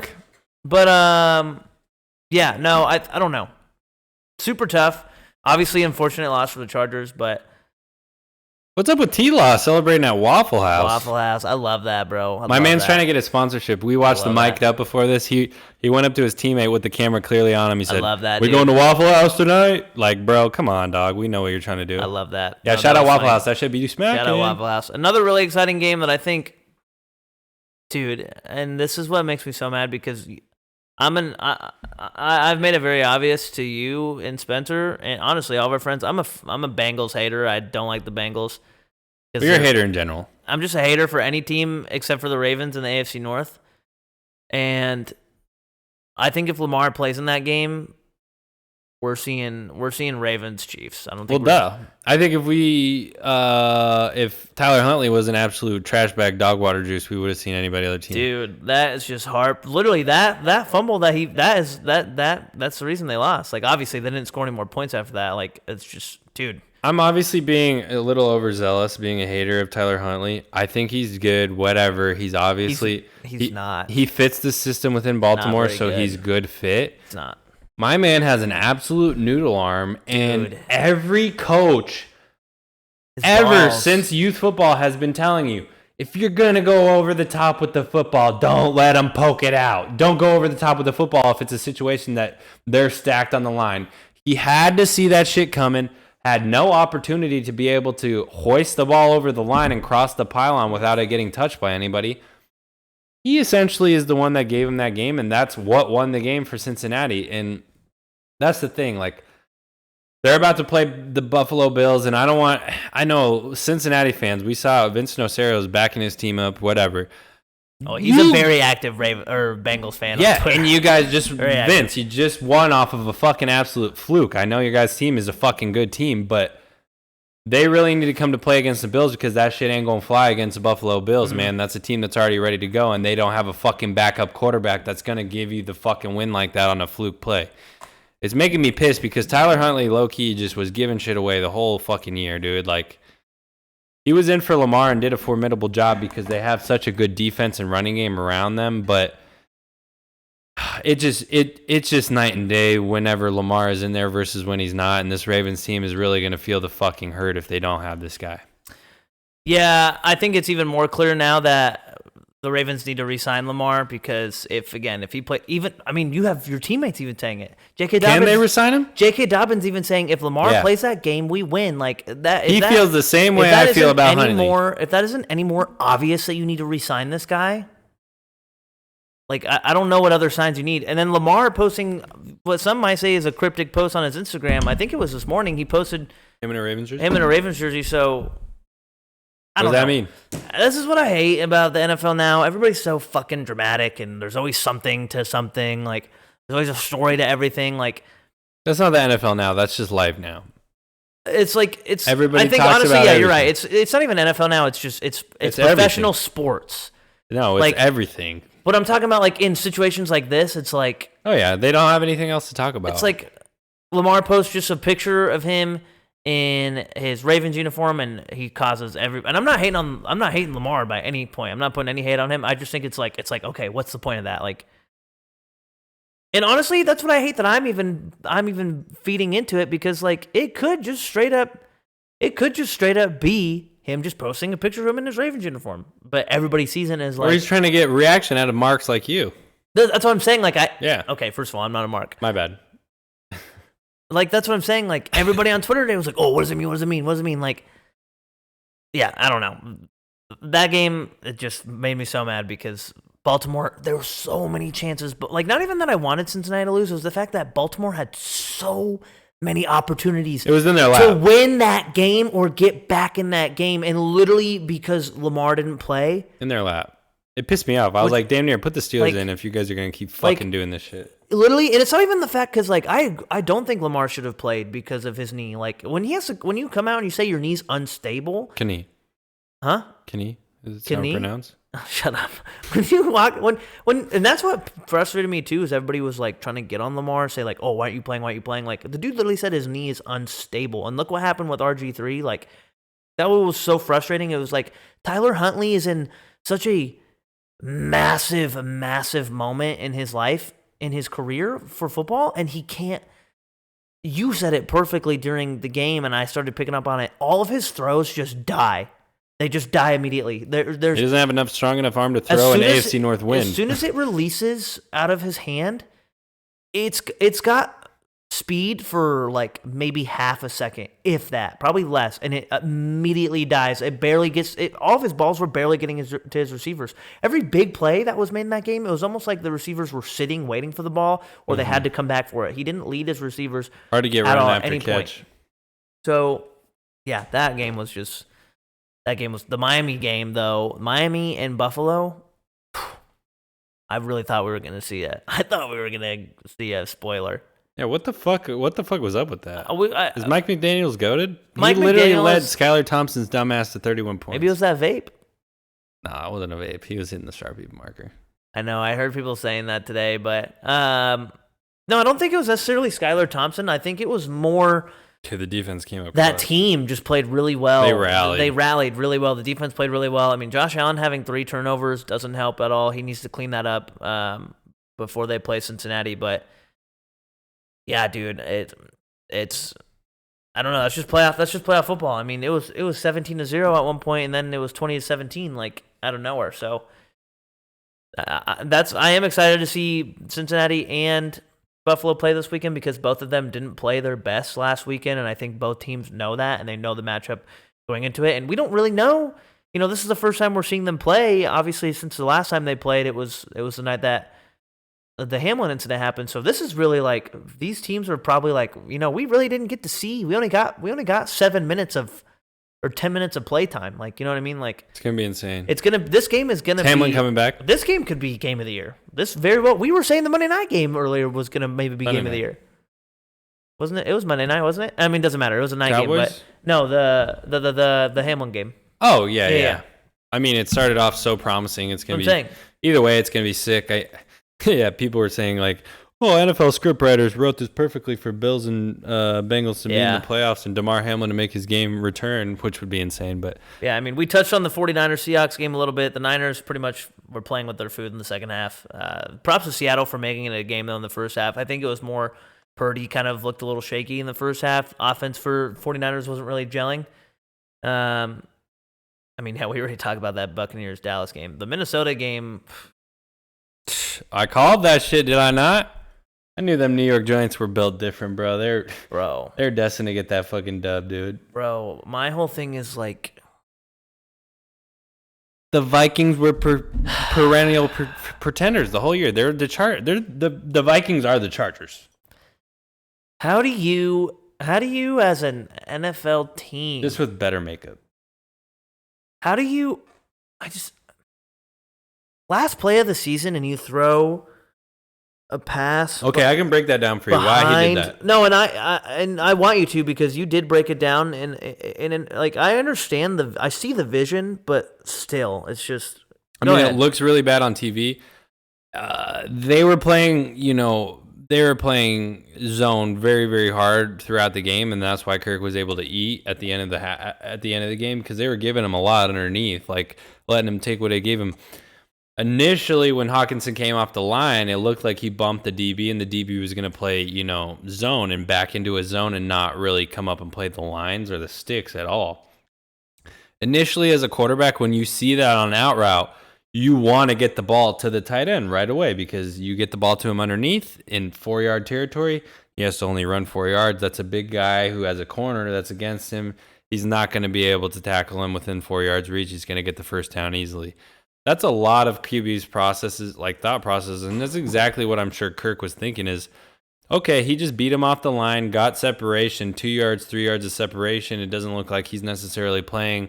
But yeah, no, I don't know. Super tough. Obviously, unfortunate loss for the Chargers, but. What's up with T-Law celebrating at Waffle House? Waffle House. I love that, bro. My man's trying to get a sponsorship. We watched the mic'd up before this. He went up to his teammate with the camera clearly on him. He said, I love that, we going to Waffle House tonight? Like, bro, come on, dog. We know what you're trying to do. I love that. Yeah, shout out Waffle House. That should be smacking. Shout out Waffle House. Another really exciting game that I think, dude, and this is what makes me so mad because I've made it very obvious to you and Spencer and honestly all of our friends. I'm a Bengals hater. I don't like the Bengals. But you're a hater in general. I'm just a hater for any team except for the Ravens in the AFC North. And I think if Lamar plays in that game, we're seeing Ravens Chiefs. I don't think. Well, I think if Tyler Huntley was an absolute trash bag dog water juice, we would have seen anybody other team. Dude, that is just hard. Literally, that fumble that's the reason they lost. Like obviously they didn't score any more points after that. Like it's just, dude. I'm obviously being a little overzealous, being a hater of Tyler Huntley. I think he's good, whatever. He's obviously he's not. He fits the system within Baltimore, so he's good fit. It's not. My man has an absolute noodle arm, and every coach since youth football has been telling you, if you're going to go over the top with the football, don't let them poke it out. Don't go over the top with the football if it's a situation that they're stacked on the line. He had to see that shit coming. Had no opportunity to be able to hoist the ball over the line and cross the pylon without it getting touched by anybody. He essentially is the one that gave him that game, and that's what won the game for Cincinnati. And that's the thing. Like, they're about to play the Buffalo Bills, and I know Cincinnati fans, we saw Vincent Oserio's backing his team up, whatever. Oh, he's a very active Bengals fan. Yeah, and you guys Vince, you just won off of a fucking absolute fluke. I know your guys' team is a fucking good team, but they really need to come to play against the Bills because that shit ain't gonna fly against the Buffalo Bills, man. That's a team that's already ready to go, and they don't have a fucking backup quarterback that's gonna give you the fucking win like that on a fluke play. It's making me pissed because Tyler Huntley low-key just was giving shit away the whole fucking year, dude. Like, he was in for Lamar and did a formidable job because they have such a good defense and running game around them, but it's just night and day whenever Lamar is in there versus when he's not, and this Ravens team is really going to feel the fucking hurt if they don't have this guy. Yeah, I think it's even more clear now that the Ravens need to re-sign Lamar because if he play, you have your teammates even saying it. Can they re-sign him? J.K. Dobbins even saying if Lamar plays that game, we win. Like that. He feels the same way I feel about Huntley. If that isn't any more obvious that you need to re-sign this guy, like I don't know what other signs you need. And then Lamar posting what some might say is a cryptic post on his Instagram. I think it was this morning. He posted him in a Ravens jersey. So. What does that mean? This is what I hate about the NFL now. Everybody's so fucking dramatic, and there's always something to something. Like, there's always a story to everything. Like, that's not the NFL now. That's just life now. It's like it's. Everybody. I think talks honestly, about yeah, everything. you're right. It's not even NFL now. It's just it's professional sports. No, it's like, everything. But I'm talking about like in situations like this, it's like. Oh yeah, they don't have anything else to talk about. It's like Lamar posts just a picture of him in his Ravens uniform, and he causes and I'm not hating Lamar by any point. I'm not putting any hate on him. I just think it's like okay, what's the point of that? Like, and honestly, that's what I hate, that I'm even feeding into it, because like it could just straight up be him just posting a picture of him in his Ravens uniform, but everybody sees it as like, or he's trying to get reaction out of marks like you. That's what I'm saying. Like yeah. Okay, first of all, I'm not a mark. My bad. Like, that's what I'm saying. Like, everybody on Twitter today was like, oh, what does it mean? What does it mean? What does it mean? Like, yeah, I don't know. That game, it just made me so mad, because Baltimore, there were so many chances. But, like, not even that I wanted Cincinnati to lose. It was the fact that Baltimore had so many opportunities. It was in their lap. To win that game or get back in that game. And literally, because Lamar didn't play. In their lap. It pissed me off. I was like, damn near, put the Steelers in if you guys are going to keep fucking doing this shit. Literally, and it's not even the fact, because like I don't think Lamar should have played because of his knee. Like, when you come out and you say your knee's unstable, Knee. huh? Knee. Is it how it's pronounced? Shut up. When you walk, and that's what frustrated me too, is everybody was like trying to get on Lamar, say like, oh, why aren't you playing? Why aren't you playing? Like, the dude literally said his knee is unstable, and look what happened with RG3. Like, that was so frustrating. It was like Tyler Huntley is in such a massive moment in his life, in his career for football, and he can't. You said it perfectly during the game, and I started picking up on it. All of his throws just die. They just die immediately. He doesn't have enough strong enough arm to throw an AFC North win. As soon as it releases out of his hand, it's got speed for like maybe half a second, if that, probably less, and it immediately dies. It barely gets it. All of his balls were barely getting to his receivers. Every big play that was made in that game, it was almost like the receivers were sitting waiting for the ball, or they had to come back for it. He didn't lead his receivers hard to get at run all, after any catch. Point. So yeah, that game was the Miami game, though. Miami and Buffalo, I really thought we were going to see it. I thought we were going to see a spoiler. Yeah, what the fuck was up with that? Is Mike McDaniels McDaniels goated? He literally led Skylar Thompson's dumbass to 31 points. Maybe it was that vape. Nah, it wasn't a vape. He was hitting the Sharpie marker. I know. I heard people saying that today, but no, I don't think it was necessarily Skylar Thompson. I think it was more... The defense came up. That team just played really well. They rallied really well. The defense played really well. I mean, Josh Allen having 3 turnovers doesn't help at all. He needs to clean that up before they play Cincinnati. But yeah, dude, it's I don't know. That's just playoff football. I mean, it was 17-0 at one point, and then it was 20-17, like out of nowhere. So I am excited to see Cincinnati and Buffalo play this weekend, because both of them didn't play their best last weekend, and I think both teams know that, and they know the matchup going into it. And we don't really know. You know, this is the first time we're seeing them play. Obviously, since the last time they played, it was the night that the Hamlin incident happened. So this is really like, these teams are probably like, you know, we really didn't get to see. We only got 7 minutes or 10 minutes of play time. Like, you know what I mean? Like, it's gonna be insane. This game is gonna Hamlin coming back. This game could be game of the year. This very well. We were saying the Monday night game earlier was gonna maybe be game of the year. Wasn't it? It was Monday night, wasn't it? I mean, it doesn't matter. It was a night game, but no, the Hamlin game. Oh yeah. I mean, it started off so promising. It's gonna be either way. It's gonna be sick. People were saying like, oh, NFL scriptwriters wrote this perfectly for Bills and Bengals to be in the playoffs and DeMar Hamlin to make his game return, which would be insane. But yeah, I mean, we touched on the 49ers-Seahawks game a little bit. The Niners pretty much were playing with their food in the second half. Props to Seattle for making it a game, though, in the first half. I think it was more Purdy kind of looked a little shaky in the first half. Offense for 49ers wasn't really gelling. I mean, we already talked about that Buccaneers-Dallas game. The Minnesota game... I called that shit, did I not? I knew them New York Giants were built different, bro. They're destined to get that fucking dub, dude. Bro, my whole thing is like, the Vikings were perennial pretenders the whole year. They're the Vikings are the Chargers. How do you as an NFL team, just with better makeup? Last play of the season and you throw a pass. Okay, I can break that down for you. Why he did that? No, and I want you to, because you did break it down, and like, I understand I see the vision, but still, it's just. I mean, it looks really bad on TV. They were playing, they were playing zone very, very hard throughout the game, and that's why Kirk was able to eat at the end of the game because they were giving him a lot underneath, like letting him take what they gave him. Initially, when Hawkinson came off the line, it looked like he bumped the DB, and the DB was going to play, zone and back into a zone and not really come up and play the lines or the sticks at all. Initially, as a quarterback, when you see that on out route, you want to get the ball to the tight end right away because you get the ball to him underneath in 4-yard territory. He has to only run 4 yards. That's a big guy who has a corner that's against him. He's not going to be able to tackle him within 4 yards reach. He's going to get the first down easily. That's a lot of QB's thought processes, and that's exactly what I'm sure Kirk was thinking is, okay, he just beat him off the line, got separation, 2 yards, 3 yards of separation. It doesn't look like he's necessarily playing,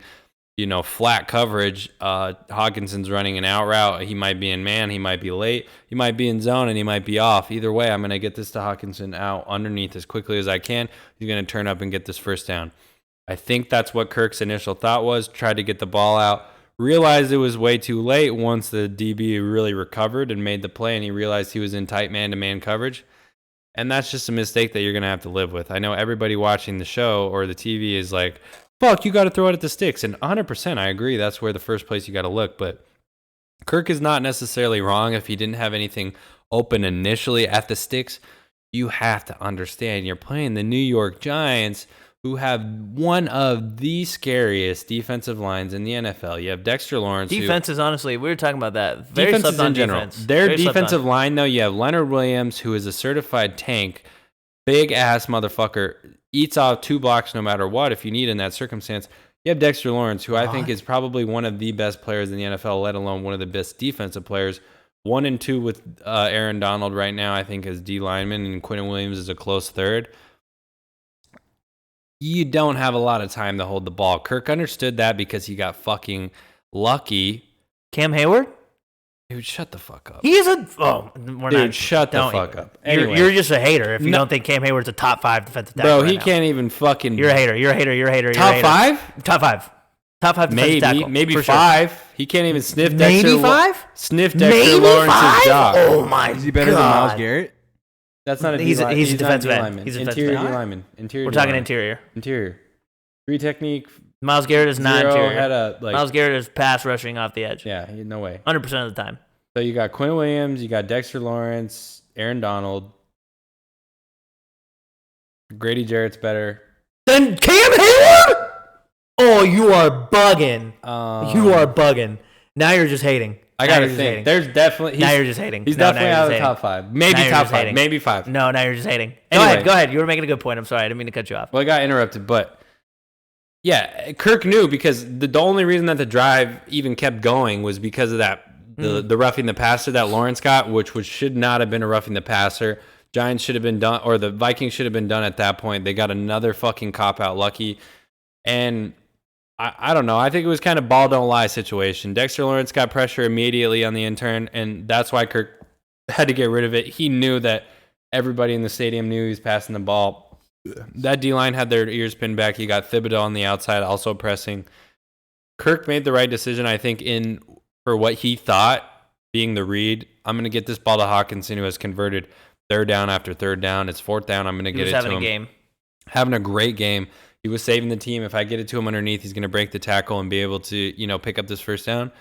flat coverage. Hawkinson's running an out route. He might be in man. He might be late. He might be in zone, and he might be off. Either way, I'm going to get this to Hawkinson out underneath as quickly as I can. He's going to turn up and get this first down. I think that's what Kirk's initial thought was, tried to get the ball out. Realized it was way too late once the DB really recovered and made the play, and he realized he was in tight man-to-man coverage. And that's just a mistake that you're going to have to live with. I know everybody watching the show or the TV is like, fuck, you got to throw it at the sticks. And 100%, I agree. That's where the first place you got to look. But Kirk is not necessarily wrong if he didn't have anything open initially at the sticks. You have to understand you're playing the New York Giants, who have one of the scariest defensive lines in the NFL. You have Dexter Lawrence. Defense is honestly, we were talking about that. Very Defenses slept on in general. defense. Their Very slept defensive on. line, though, you have Leonard Williams, who is a certified tank, big-ass motherfucker, eats off 2 blocks no matter what if you need in that circumstance. You have Dexter Lawrence, who I think is probably one of the best players in the NFL, let alone one of the best defensive players. 1 and 2 with Aaron Donald right now, I think, as D lineman, and Quentin Williams is a close third. You don't have a lot of time to hold the ball. Kirk understood that because he got fucking lucky. Cam Hayward? Dude, shut the fuck up. He is a... Oh, we're Dude, not... shut the don't fuck even. up. Anyway. You're just a hater if you No. don't think Cam Hayward's a top 5 defensive tackle. Bro, right he now. can't even fucking... You're a hater. You're a hater. You're a hater. Top you're a hater. 5? Top 5. Top 5 defensive tackle. Maybe for 5. Sure. He can't even sniff Maybe Dexter. 5? Sniff Dexter Maybe Lawrence's 5? job. Oh my god. Is he better than Myles Garrett? That's not a He's a not defensive D end. lineman. He's a Interior defensive D end. lineman. Interior We're D talking lineman. interior. Interior. 3 technique. Myles Garrett is not 0 interior. had a like. Myles Garrett is pass rushing off the edge. Yeah, no way. 100% of the time. So you got Quinn Williams, you got Dexter Lawrence, Aaron Donald. Grady Jarrett's better. Then Cam Hayward? Oh, you are bugging. You are bugging. Now you're just hating. I Now gotta you're just think. hating. There's definitely. Now you're just hating. He's No, now definitely you're out of just the hating. top 5. Maybe Now you're top just 5. hating. Maybe 5. No, now you're just hating. Anyway. Anyway, go ahead. You were making a good point. I'm sorry. I didn't mean to cut you off. Well, I got interrupted, but yeah, Kirk knew because the only reason that the drive even kept going was because of that the roughing the passer that Lawrence got, which should not have been a roughing the passer. Giants should have been done, or the Vikings should have been done at that point. They got another fucking cop out lucky, and I don't know. I think it was kind of ball don't lie situation. Dexter Lawrence got pressure immediately on the intern, and that's why Kirk had to get rid of it. He knew that everybody in the stadium knew he was passing the ball. That D-line had their ears pinned back. You got Thibodeau on the outside also pressing. Kirk made the right decision, I think, for what he thought being the read. I'm going to get this ball to Hawkinson, who has converted third down after third down. It's fourth down. I'm going to get it to him. Having a game. Having a great game. He was saving the team. If I get it to him underneath, he's going to break the tackle and be able to, pick up this first down.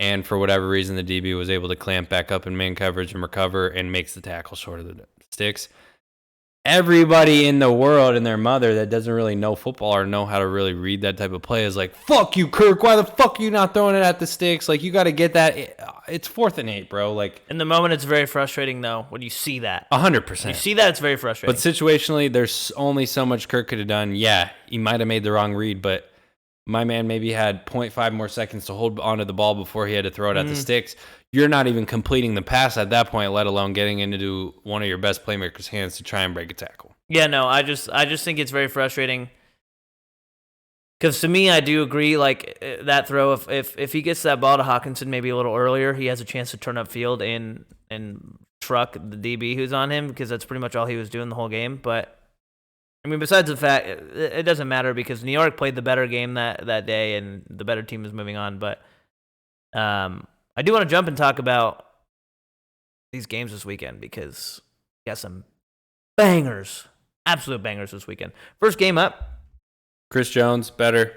And for whatever reason, the DB was able to clamp back up in man coverage and recover and makes the tackle short of the sticks. Everybody in the world and their mother that doesn't really know football or know how to really read that type of play is like, fuck you, Kirk. Why the fuck are you not throwing it at the sticks? Like, you got to get that. It's 4th and 8, bro. Like, In the moment, it's very frustrating, though, when you see that. 100%. You see that, it's very frustrating. But situationally, there's only so much Kirk could have done. Yeah, he might have made the wrong read, but my man maybe had 0.5 more seconds to hold onto the ball before he had to throw it at the sticks. You're not even completing the pass at that point, let alone getting into one of your best playmakers' hands to try and break a tackle. Yeah, no, I just think it's very frustrating. Because to me, I do agree, like, that throw, if he gets that ball to Hawkinson maybe a little earlier, he has a chance to turn up field and truck the DB who's on him, because that's pretty much all he was doing the whole game. But, I mean, besides the fact, it doesn't matter because New York played the better game that day and the better team is moving on. But I do want to jump and talk about these games this weekend because got some bangers, absolute bangers this weekend. First game up. Chris Jones, better.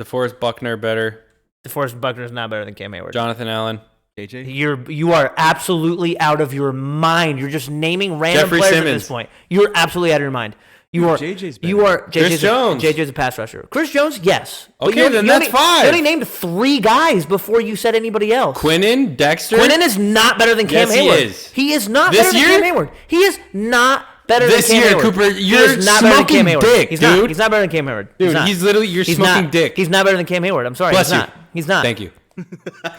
DeForest Buckner, better. DeForest Buckner is not better than Cam Hayward. Jonathan Allen. JJ? You are absolutely out of your mind. You're just naming random Jeffrey players Simmons. at this point. You're absolutely out of your mind. JJ's better. Chris Jones. JJ's a pass rusher. Chris Jones, yes. But Okay, then that's five. You only named 3 guys before you said anybody else. Quinnen, Dexter. Quinnen is not better than Cam Yes, he Hayward. is. He is not This better than year? Cam Hayward. He is not better This than Cam year, Hayward. Cooper, He you're is not better than smoking Cam Hayward. dick, He's dude. Not. He's not better than Cam Hayward. Dude, he's not. he's literally, you're smoking not. dick. He's not better than Cam Hayward. I'm sorry. Bless he's you. not. He's not. Thank you.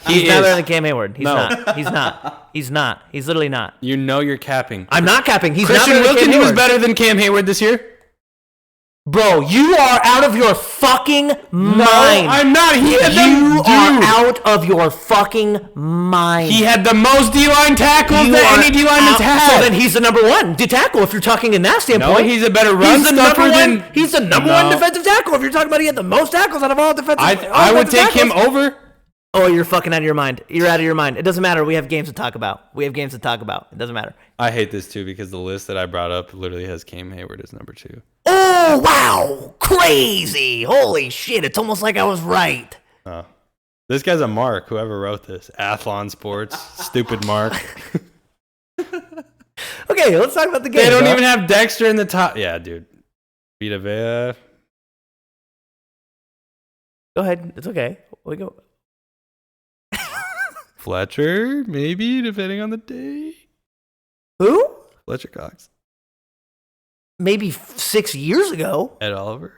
He's He not is. better than Cam Hayward. He's No. not. He's not. He's not. He's literally not. You know you're capping. I'm not capping. He's Christian not better than Cam Wilkins was Hayward. better than Cam Hayward this year. Bro, you are out of your fucking mind. I'm not. He had You the are dude. out of your fucking mind. He had the most D-line tackles You that are any D-lineman's out. had. So then he's the number 1 to tackle if you're talking in that standpoint. No, he's a better run He's the stuffer number than. one. He's the number No. 1 defensive tackle if you're talking about he had the most tackles out of all defensive. I would take him over. Oh, you're fucking out of your mind. You're out of your mind. It doesn't matter. We have games to talk about. It doesn't matter. I hate this too because the list that I brought up literally has Cam Hayward as number 2. Oh, wow. Crazy. Holy shit. It's almost like I was right. Oh. This guy's a mark, whoever wrote this. Athlon Sports. Stupid mark. Okay, let's talk about the game. They don't bro. even have Dexter in the top. Yeah, dude. Vita Vea. Go ahead. It's okay. We go. Fletcher, maybe, depending on the day. Who? Fletcher Cox. Maybe 6 years ago. Ed Oliver.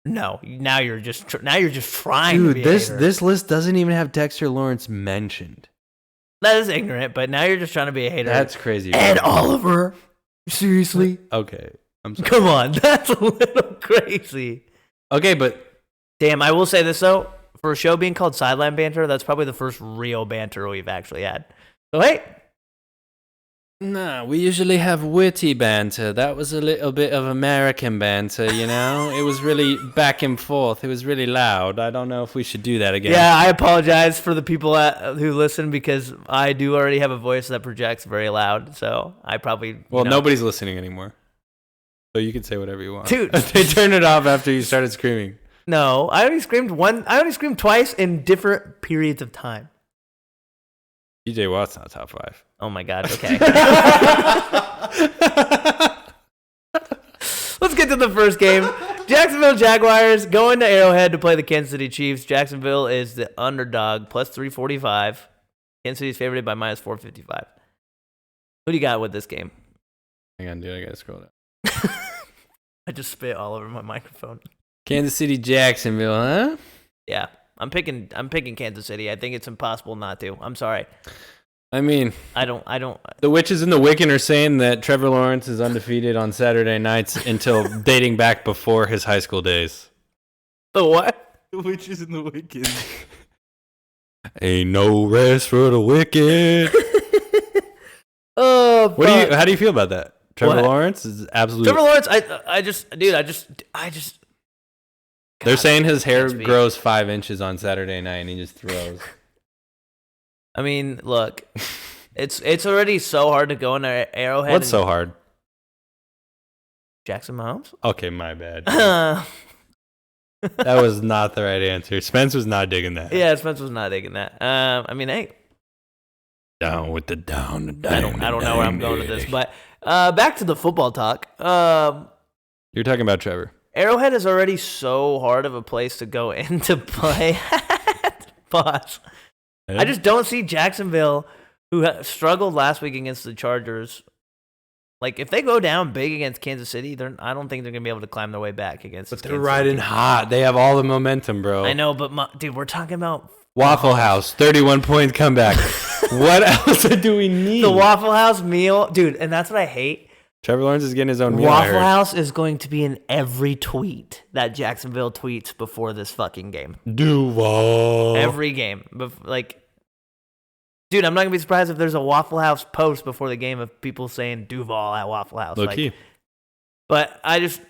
No, now you're just trying to Dude, be a this hater. this list doesn't even have Dexter Lawrence mentioned. That is ignorant, but now you're just trying to be a hater. That's crazy. bro. Ed Oliver. Seriously? Okay. I'm sorry. Come on, that's a little crazy. Okay, but Damn, I will say this though. For a show being called Sideline Banter, that's probably the first real banter we've actually had. So hey, nah, we usually have witty banter. That was a little bit of American banter, you know? It was really back and forth. It was really loud. I don't know if we should do that again. yeah, I apologize for the people who listen because I do already have a voice that projects very loud. So I probably Well, nobody's listening anymore. So you can say whatever you want. Dude. They turned it off after you started screaming. No, I only screamed twice in different periods of time. TJ Watt's not top 5. Oh my god. Okay. Let's get to the first game. Jacksonville Jaguars going to Arrowhead to play the Kansas City Chiefs. Jacksonville is the underdog, plus 345. Kansas City's favored by minus 455. Who do you got with this game? Hang on, dude. I got to scroll down. I just spit all over my microphone. Kansas City, Jacksonville, huh? Yeah, I'm picking Kansas City. I think it's impossible not to. I'm sorry. I mean, I don't. the witches in the Wiccan are saying that Trevor Lawrence is undefeated on Saturday nights until dating back before his high school days. The what? The witches in the wicked. Ain't no rest for the wicked. Oh, How do you feel about that? Trevor What? Lawrence is absolutely. Trevor Lawrence. I just. They're God, saying his hair can't speak. grows 5 inches on Saturday night and he just throws. I mean, look, it's already so hard to go into Arrowhead. What's and so hard? Jackson Mahomes? Okay, my bad. Yeah, That was not the right answer. Spence was not digging that. Spence was not digging that. I mean, hey, Down with the down. I don't know where I'm going with this, but back to the football talk. You're talking about Trevor. Arrowhead is already so hard of a place to go in to play. Pause. I just don't see Jacksonville, who struggled last week against the Chargers. Like, if they go down big against Kansas City, I don't think they're going to be able to climb their way back against But they're Kansas riding City. hot. They have all the momentum, bro. I know, but, dude, we're talking about Waffle House, 31-point comeback. What else do we need? the Waffle House meal. Dude, and that's what I hate. Trevor Lawrence is getting his own meal. I Waffle heard. House is going to be in every tweet that Jacksonville tweets before this fucking game. Duval. Every game. Like, dude, I'm not going to be surprised if there's a Waffle House post before the game of people saying Duval at Waffle House. Low Like, key. but I just,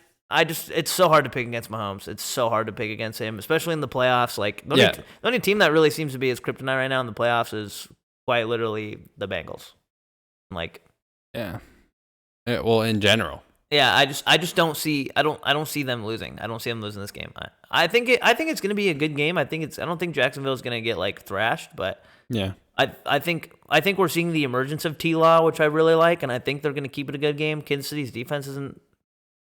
it's so hard to pick against Mahomes. It's so hard to pick against him, especially in the playoffs. Like, the only team that really seems to be his kryptonite right now in the playoffs is quite literally the Bengals. Like, Yeah. Well, in general. Yeah, I just don't see I don't see them losing. I don't see them losing this game. I think it's going to be a good game. I don't think Jacksonville is going to get like thrashed, but Yeah. I think we're seeing the emergence of T-Law, which I really like, and I think they're going to keep it a good game. Kansas City's defense isn't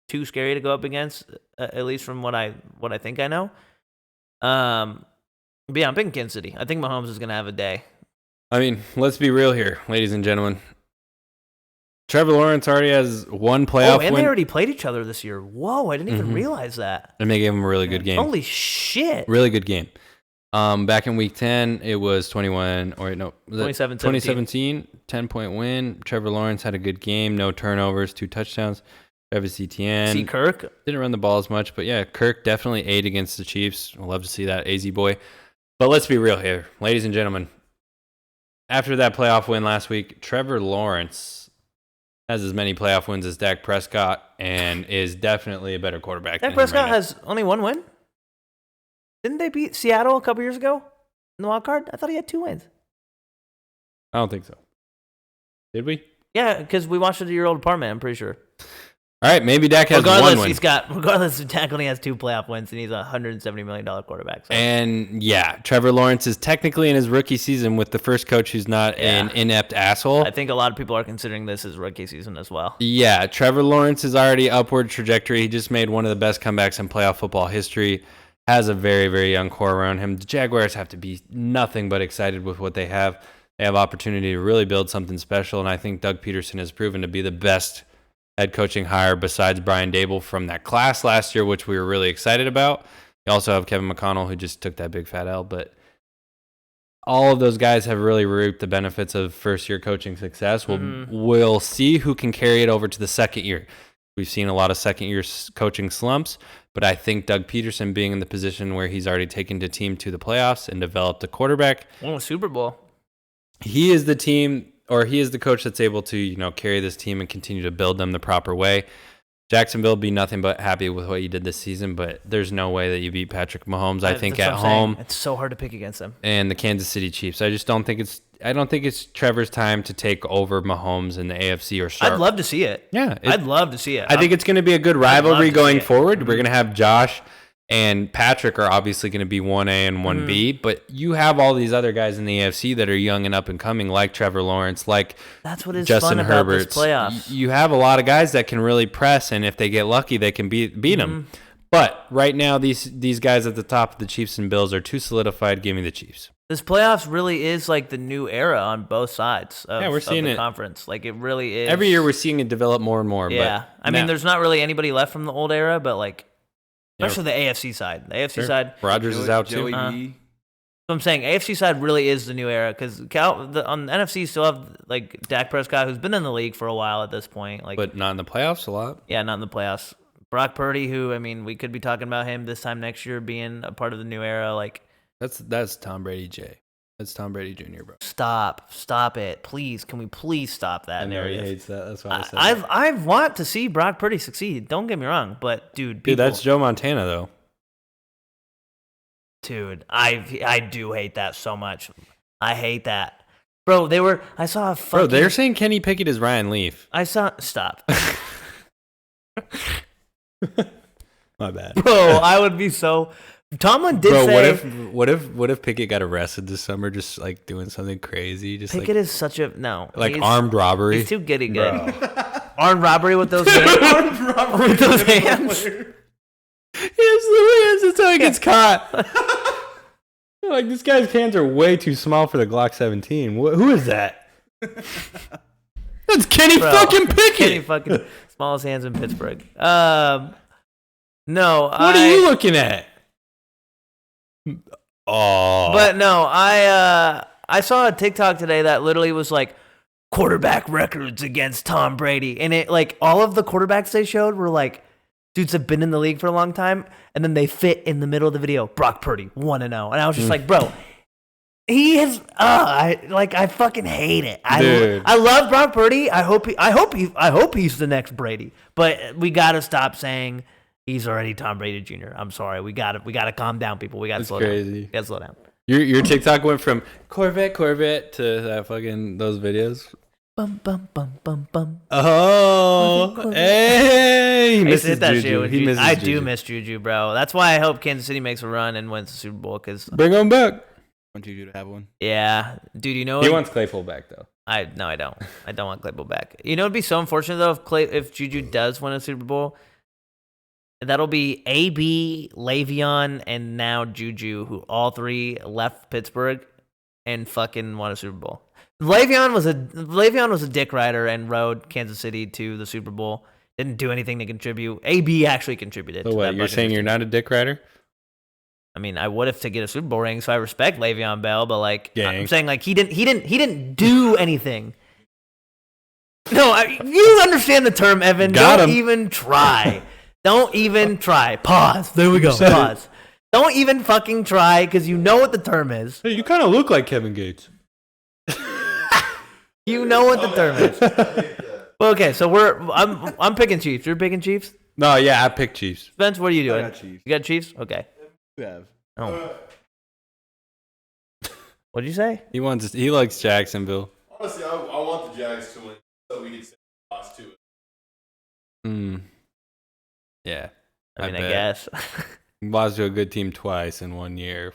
too scary to go up against, at least from what I think I know. But yeah, I'm picking Kansas City. I think Mahomes is going to have a day. I mean, let's be real here, ladies and gentlemen. Trevor Lawrence already has one playoff and win. they already played each other this year. Whoa, I didn't even realize that. And they gave him a really good game. Holy shit. Really good game. Back in week 10, it was 2017, 10-point win. Trevor Lawrence had a good game, no turnovers, 2 touchdowns. Travis Etienne. See Kirk? Didn't run the ball as much, but yeah, Kirk definitely ate against the Chiefs. I'd love to see that, AZ boy. But let's be real here, ladies and gentlemen. After that playoff win last week, Trevor Lawrence has as many playoff wins as Dak Prescott and is definitely a better quarterback than Dak him Prescott right now. has only one win? Didn't they beat Seattle a couple years ago in the wild card? I thought he had 2 wins. I don't think so. Did we? Yeah, because we watched it at your old apartment, I'm pretty sure. All right, maybe Dak has one win. Regardless, Dak only has 2 playoff wins, and he's a $170 million quarterback. So. And yeah, Trevor Lawrence is technically in his rookie season with the first coach who's not an inept asshole. I think a lot of people are considering this his rookie season as well. Yeah, Trevor Lawrence is already upward trajectory. He just made one of the best comebacks in playoff football history. Has a very, very young core around him. The Jaguars have to be nothing but excited with what they have. They have opportunity to really build something special, and I think Doug Peterson has proven to be the best head coaching hire besides Brian Dable from that class last year, which we were really excited about. You also have Kevin McConnell, who just took that big fat L, but all of those guys have really reaped the benefits of first-year coaching success. We'll see who can carry it over to the second year. We've seen a lot of second-year coaching slumps, but I think Doug Peterson being in the position where he's already taken the team to the playoffs and developed a quarterback. Won a Super Bowl. He is the team, or he is the coach that's able to, carry this team and continue to build them the proper way. Jacksonville will be nothing but happy with what you did this season, but there's no way that you beat Patrick Mahomes. I think at home, it's so hard to pick against them. And the Kansas City Chiefs. I don't think it's Trevor's time to take over Mahomes in the AFC or start. I'd love to see it. Yeah, I'd love to see it. I think it's going to be a good rivalry going forward. We're going to have Josh and Patrick are obviously going to be 1A and 1B, but you have all these other guys in the AFC that are young and up and coming, like Trevor Lawrence, like that's what is Justin fun Herbert. About this playoffs. You have a lot of guys that can really press, and if they get lucky, they can beat them. But right now, these guys at the top of the Chiefs and Bills are too solidified. Give me the Chiefs. This playoffs really is like the new era on both sides of, we're seeing the it. Conference. Like it really is. Every year we're seeing it develop more and more. Yeah. But I mean, there's not really anybody left from the old era, but like, especially the AFC side. The AFC side. Rodgers is out Joey too. B. So I'm saying AFC side really is the new era because on the NFC you still have like Dak Prescott, who's been in the league for a while at this point. Like, but not in the playoffs a lot. Yeah, not in the playoffs. Brock Purdy, who, I mean, we could be talking about him this time next year being a part of the new era. Like, that's Tom Brady J. That's Tom Brady Jr., bro. Stop it, please. Can we please stop that I know narrative? he hates that. That's why I said I want to see Brock Purdy succeed. Don't get me wrong, but dude, that's Joe Montana though. Dude, I do hate that so much. I hate that, bro. I saw a fucking. Bro, they're saying Kenny Pickett is Ryan Leaf. Stop. My bad, bro. I would be so. Tomlin did say. What if Pickett got arrested this summer, just like doing something crazy? Just Pickett is such a armed robbery. He's too giddy good. Armed robbery with those hands. Armed robbery with those hands. He has the hands. That's how he gets caught. Like, this guy's hands are way too small for the Glock 17. Who is that? That's Kenny fucking Pickett. Kenny fucking smallest hands in Pittsburgh. No. What are you looking at? Oh. But no, I saw a TikTok today that literally was like quarterback records against Tom Brady, and it like all of the quarterbacks they showed were like dudes have been in the league for a long time, and then they fit in the middle of the video. Brock Purdy 1-0, and I was just like, bro, he is. I fucking hate it. I love Brock Purdy. I hope he's the next Brady. But we gotta stop saying he's already Tom Brady Jr. I'm sorry. We gotta calm down, people. We gotta slow down. We gotta slow down. Your TikTok went from Corvette to that fucking those videos. Bum bum bum bum bum. Oh, hey! He I used misses to hit that shit Juju. with He Juju. misses I Juju. do miss Juju, bro. That's why I hope Kansas City makes a run and wins the Super Bowl. Cause Bring him back. Want you to have one? yeah, dude, you know He what? wants Claypool back though. I don't. I don't want Claypool back. You know, it'd be so unfortunate though if Juju does win a Super Bowl. That'll be AB, Le'Veon, and now Juju, who all three left Pittsburgh and fucking won a Super Bowl. Le'Veon was a dick rider and rode Kansas City to the Super Bowl. Didn't do anything to contribute. AB actually contributed. So to what? that You're saying Buccaneers you're team. not a dick rider? I mean, I would have to get a Super Bowl ring, so I respect Le'Veon Bell, but like Gang. I'm saying, like he didn't do anything. No, you understand the term, Evan. Got Don't him. even try. Don't even try. Pause. There we go. said it. Pause. Don't even fucking try because you know what the term is. Hey, you kind of look like Kevin Gates. You know what the term is. Well, okay, so I'm picking Chiefs. You're picking Chiefs. No, yeah, I picked Chiefs. Spence, what are you I doing? got Chiefs. You got Chiefs? Okay. You have. Oh. What'd you say? He likes Jacksonville. Honestly, I want the Jags to win so we can say lost to it. Hmm. Yeah. I mean, I bet. guess. Lost to a good team twice in 1 year.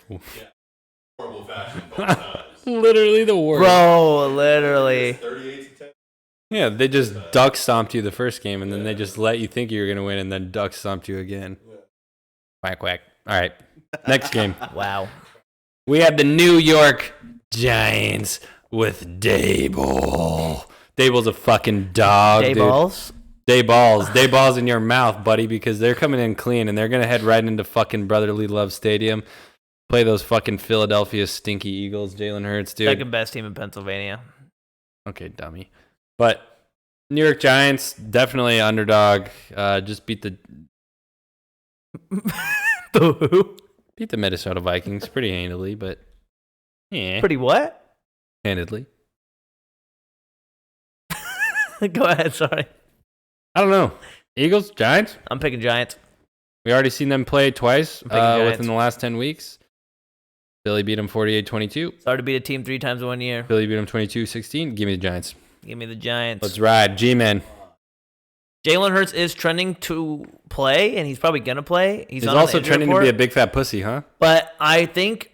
Horrible fashion both times. Literally the worst. Bro, literally. 38 to 10. Yeah, they just duck stomped you the first game, and then they just let you think you were going to win, and then duck stomped you again. Quack, quack. All right. Next game. Wow. We have the New York Giants with Daboll. Daboll's a fucking dog, Day dude. balls. Dayball's in your mouth, buddy, because they're coming in clean, and they're going to head right into fucking Brotherly Love Stadium. Play those fucking Philadelphia stinky Eagles, Jalen Hurts, dude. Second best team in Pennsylvania. Okay, dummy. But New York Giants, definitely underdog. Just beat the Minnesota Vikings pretty handily, but yeah, Pretty what? handedly. Go ahead, sorry. I don't know. Eagles, Giants. I'm picking Giants. We already seen them play twice I'm picking Giants. within the last 10 weeks. Philly beat them 48-22. It's hard to beat a team 3 times in 1 year. Philly beat them 22-16. Give me the Giants. Give me the Giants. Let's ride. G-Men. Jalen Hurts is trending to play, and he's probably going to play. He's on also the injury trending to be a report, big fat pussy, huh? But I think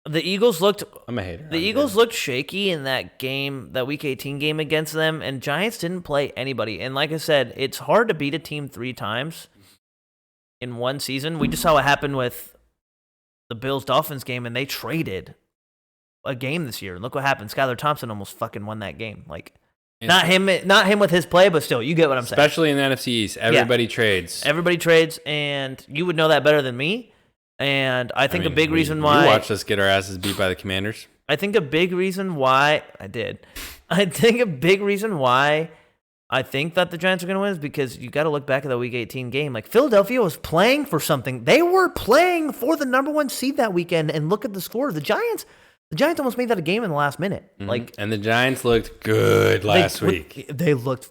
the Eagles looked I'm a hater. The Eagles looked shaky in that game, that Week 18 game against them, and Giants didn't play anybody. And like I said, it's hard to beat a team 3 times in one season. We just saw what happened with the Bills-Dolphins game, and they traded a game this year. Look what happened. Skylar Thompson almost fucking won that game. Like, not him with his play, but still, you get what I'm saying. Especially in the NFC East. Everybody trades. Everybody trades, and you would know that better than me. And I think a big reason You why watched us get our asses beat by the Commanders. I think a big reason why I think a big reason why I think that the Giants are going to win is because you got to look back at the Week 18 game. Like, Philadelphia was playing for something. They were playing for the number 1 seed that weekend, and look at the score. The Giants almost made that a game in the last minute. Mhm. Like, and the Giants looked good last week. They looked.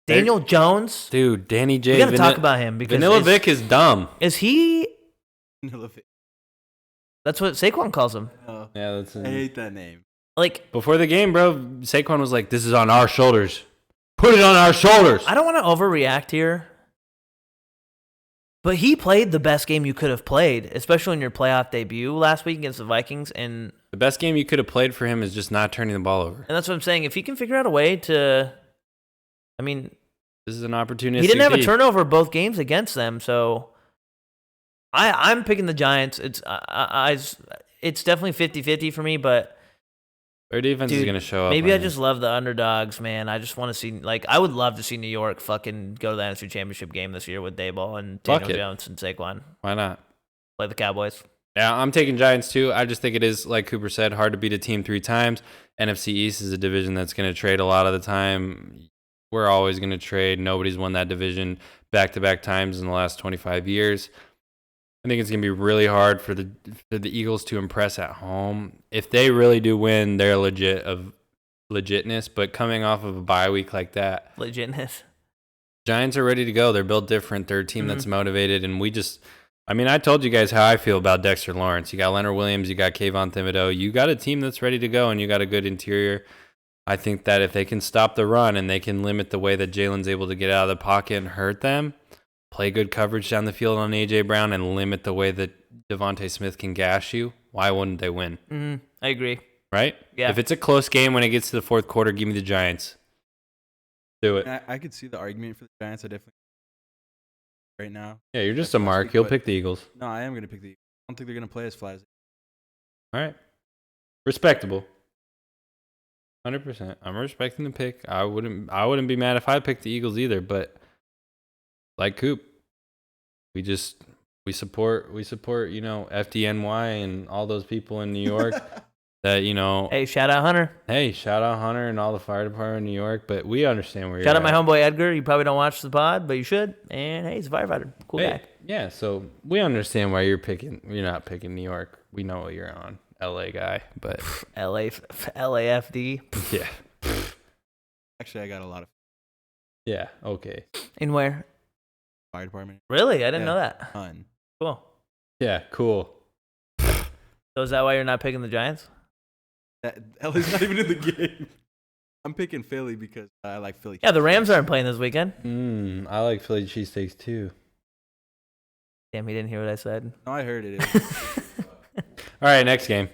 Daniel Jones. Dude, Danny J. We got to talk about him because Vanilla Vic is dumb. Is he? No, That's what Saquon calls him. Yeah, that's I hate that name. Like, before the game, bro. Saquon was like, "This is on our shoulders. Put it on our shoulders." I don't want to overreact here, but he played the best game you could have played, especially in your playoff debut last week against the Vikings. And The best game you could have played for him is just not turning the ball over. that's what I'm saying. If he can figure out a way to, I mean, This is an opportunity. he didn't have a turnover both games against them, so I'm picking the Giants. It's definitely 50-50 for me, but Their defense is dude, going to show up. maybe I on just love the underdogs, man. I just want to see, like, I would love to see New York fucking go to the NFC Championship game this year with Daboll and Fuck Daniel it. Jones and Saquon. Why not? Play the Cowboys. Yeah, I'm taking Giants too. I just think it is, like Cooper said, hard to beat a team 3 times. NFC East is a division that's going to trade a lot of the time. We're always going to trade. Nobody's won that division back-to-back times in the last 25 years. I think it's going to be really hard for the Eagles to impress at home. If they really do win, they're legitness. But coming off of a bye week like that, Legitness. Giants are ready to go. They're built different. They're a team that's motivated. And I told you guys how I feel about Dexter Lawrence. You got Leonard Williams. You got Kayvon Thibodeau. You got a team that's ready to go, and you got a good interior. I think that if they can stop the run and they can limit the way that Jalen's able to get out of the pocket and hurt them, play good coverage down the field on A.J. Brown, and limit the way that Devontae Smith can gash you, why wouldn't they win? I agree. Right? Yeah. If it's a close game when it gets to the fourth quarter, give me the Giants. Do it. I could see the argument for the Giants. I definitely right now. Yeah, you're just That's a last mark. week, You'll but- pick the Eagles. No, I am going to pick the Eagles. I don't think they're going to play as flat as All right. Respectable. 100%. I'm respecting the pick. I wouldn't be mad if I picked the Eagles either, but like Coop, we support, FDNY and all those people in New York that, Hey, shout out Hunter. hey, shout out Hunter and all the fire department in New York, but we understand where you're Shout at. out my homeboy Edgar. You probably don't watch the pod, but you should. And hey, he's a firefighter. Cool Hey, guy. yeah, so we understand why you're not picking New York. We know what you're on. LA guy, but LAFD. yeah. actually I got a lot of Yeah, okay. In where? fire department. Really? I didn't know Yeah. that. Ton. Cool. Yeah, cool. So is that why you're not picking the Giants? That LA's not even in the game. I'm picking Philly because I like Philly. Yeah, the Rams aren't playing this weekend. I like Philly cheesesteaks too. Damn, he didn't hear what I said. No, I heard it. All right, next game.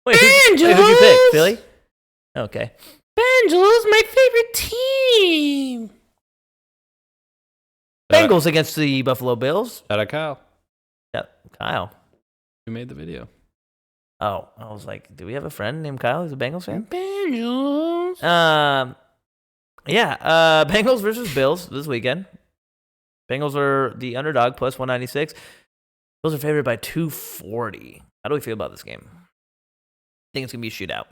Wait, who'd you pick? Philly? Okay. Banjo's my favorite team. Bengals against the Buffalo Bills. Shout out Kyle, Yep, Kyle. who made the video. Oh, I was like, do we have a friend named Kyle who's a Bengals fan? Banjo's. Bengals versus Bills this weekend. Bengals are the underdog plus 196. Bills are favored by 240. How do we feel about this game? I think it's going to be a shootout.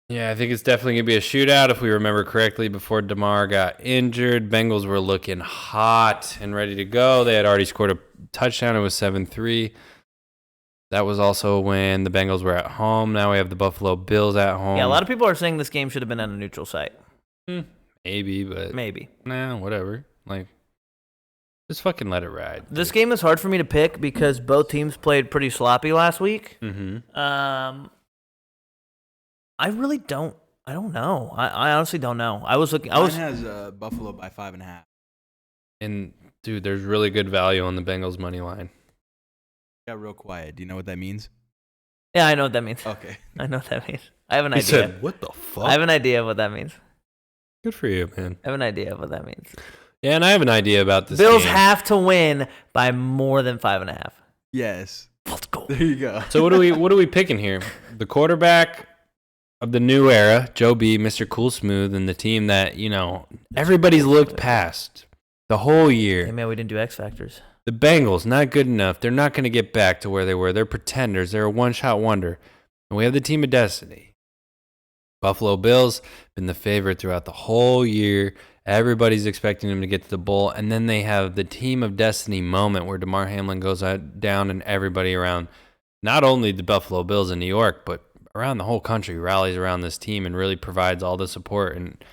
Yeah, I think it's definitely going to be a shootout if we remember correctly. Before DeMar got injured, Bengals were looking hot and ready to go. They had already scored a touchdown. It was 7-3. That was also when the Bengals were at home. Now we have the Buffalo Bills at home. Yeah, a lot of people are saying this game should have been on a neutral site. Maybe, but Maybe. nah, whatever. Like, just fucking let it ride. This game is hard for me to pick because both teams played pretty sloppy last week. Mm-hmm. I really don't. I don't know. I honestly don't know. I was looking. Mine has Buffalo by 5.5. And, dude, there's really good value on the Bengals money line. Got real quiet. Do you know what that means? Yeah, I know what that means. Okay. I know what that means. I have an He idea. said, what the fuck? I have an idea of what that means. Good for you, man. I have an idea of what that means. Yeah, and I have an idea about this Bills game. have to win by more than 5.5. Yes. Let's go. There you go. So what are we picking here? The quarterback of the new era, Joe B, Mr. Cool Smooth, and the team that, everybody's looked past the whole year. Hey man, we didn't do X Factors. The Bengals, not good enough. They're not going to get back to where they were. They're pretenders. They're a one-shot wonder. And we have the team of destiny. Buffalo Bills, been the favorite throughout the whole year. Everybody's expecting them to get to the bowl. And then they have the team of destiny moment where DeMar Hamlin goes down and everybody around, not only the Buffalo Bills in New York, but around the whole country rallies around this team and really provides all the support and,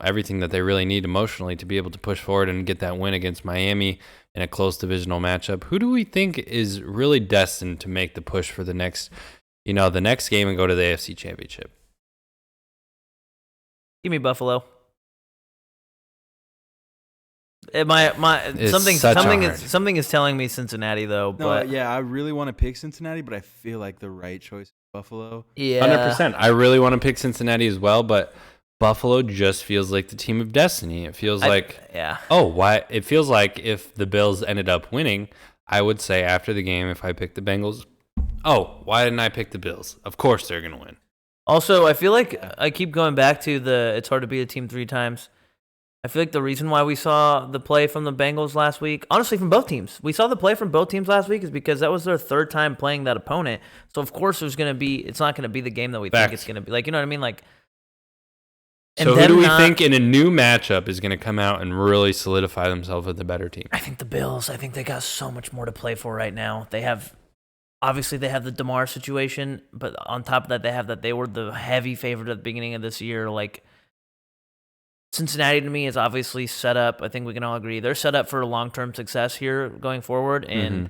everything that they really need emotionally to be able to push forward and get that win against Miami in a close divisional matchup. Who do we think is really destined to make the push for the next game and go to the AFC Championship? Give me Buffalo. It's Something such a hard- is telling me Cincinnati though. No, But yeah, I really want to pick Cincinnati, but I feel like the right choice is Buffalo. yeah, 100%. I really want to pick Cincinnati as well, but Buffalo just feels like the team of destiny. It feels yeah. why? It feels like if the Bills ended up winning, I would say after the game, if I picked the Bengals, why didn't I pick the Bills? Of course they're going to win. Also, I feel like I keep going back to it's hard to beat a team 3 times. I feel like the reason why we saw the play from the Bengals last week, honestly, from both teams, we saw the play from both teams last week is because that was their third time playing that opponent. So, of course, it's not going to be the game that we think it's going to be. Like, you know what I mean? Like, So who do we think in a new matchup is going to come out and really solidify themselves as the better team? I think the Bills. I think they got so much more to play for right now. They have the DeMar situation, but on top of that, they were the heavy favorite at the beginning of this year. Like, Cincinnati to me is obviously set up. I think we can all agree they're set up for long-term success here going forward. And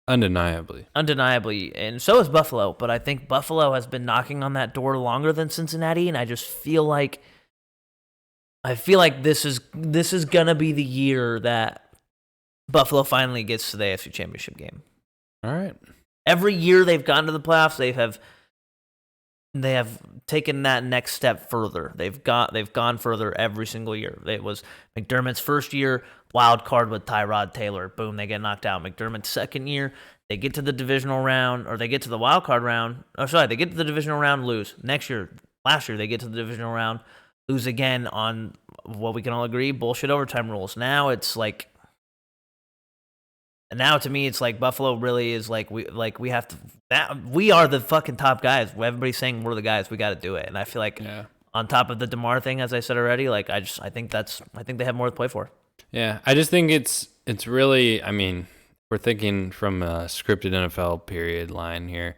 Undeniably. And so is Buffalo. But I think Buffalo has been knocking on that door longer than Cincinnati, and I just feel like this is gonna be the year that Buffalo finally gets to the AFC Championship game. All right. Every year they've gotten to the playoffs, they have taken that next step further. They've gone further every single year. It was McDermott's first year, wild card with Tyrod Taylor. Boom, they get knocked out. McDermott's second year, they get to the divisional round, or they get to the wild card round. They get to the divisional round, lose. Last year, they get to the divisional round, lose again on what we can all agree, bullshit overtime rules. Now it's like, and now to me, it's like Buffalo really is like we have to. We are the fucking top guys. Everybody's saying we're the guys. We got to do it. And I feel like on top of the DeMar thing, as I said already, like I think they have more to play for. Yeah, I just think it's really. I mean, we're thinking from a scripted NFL period line here.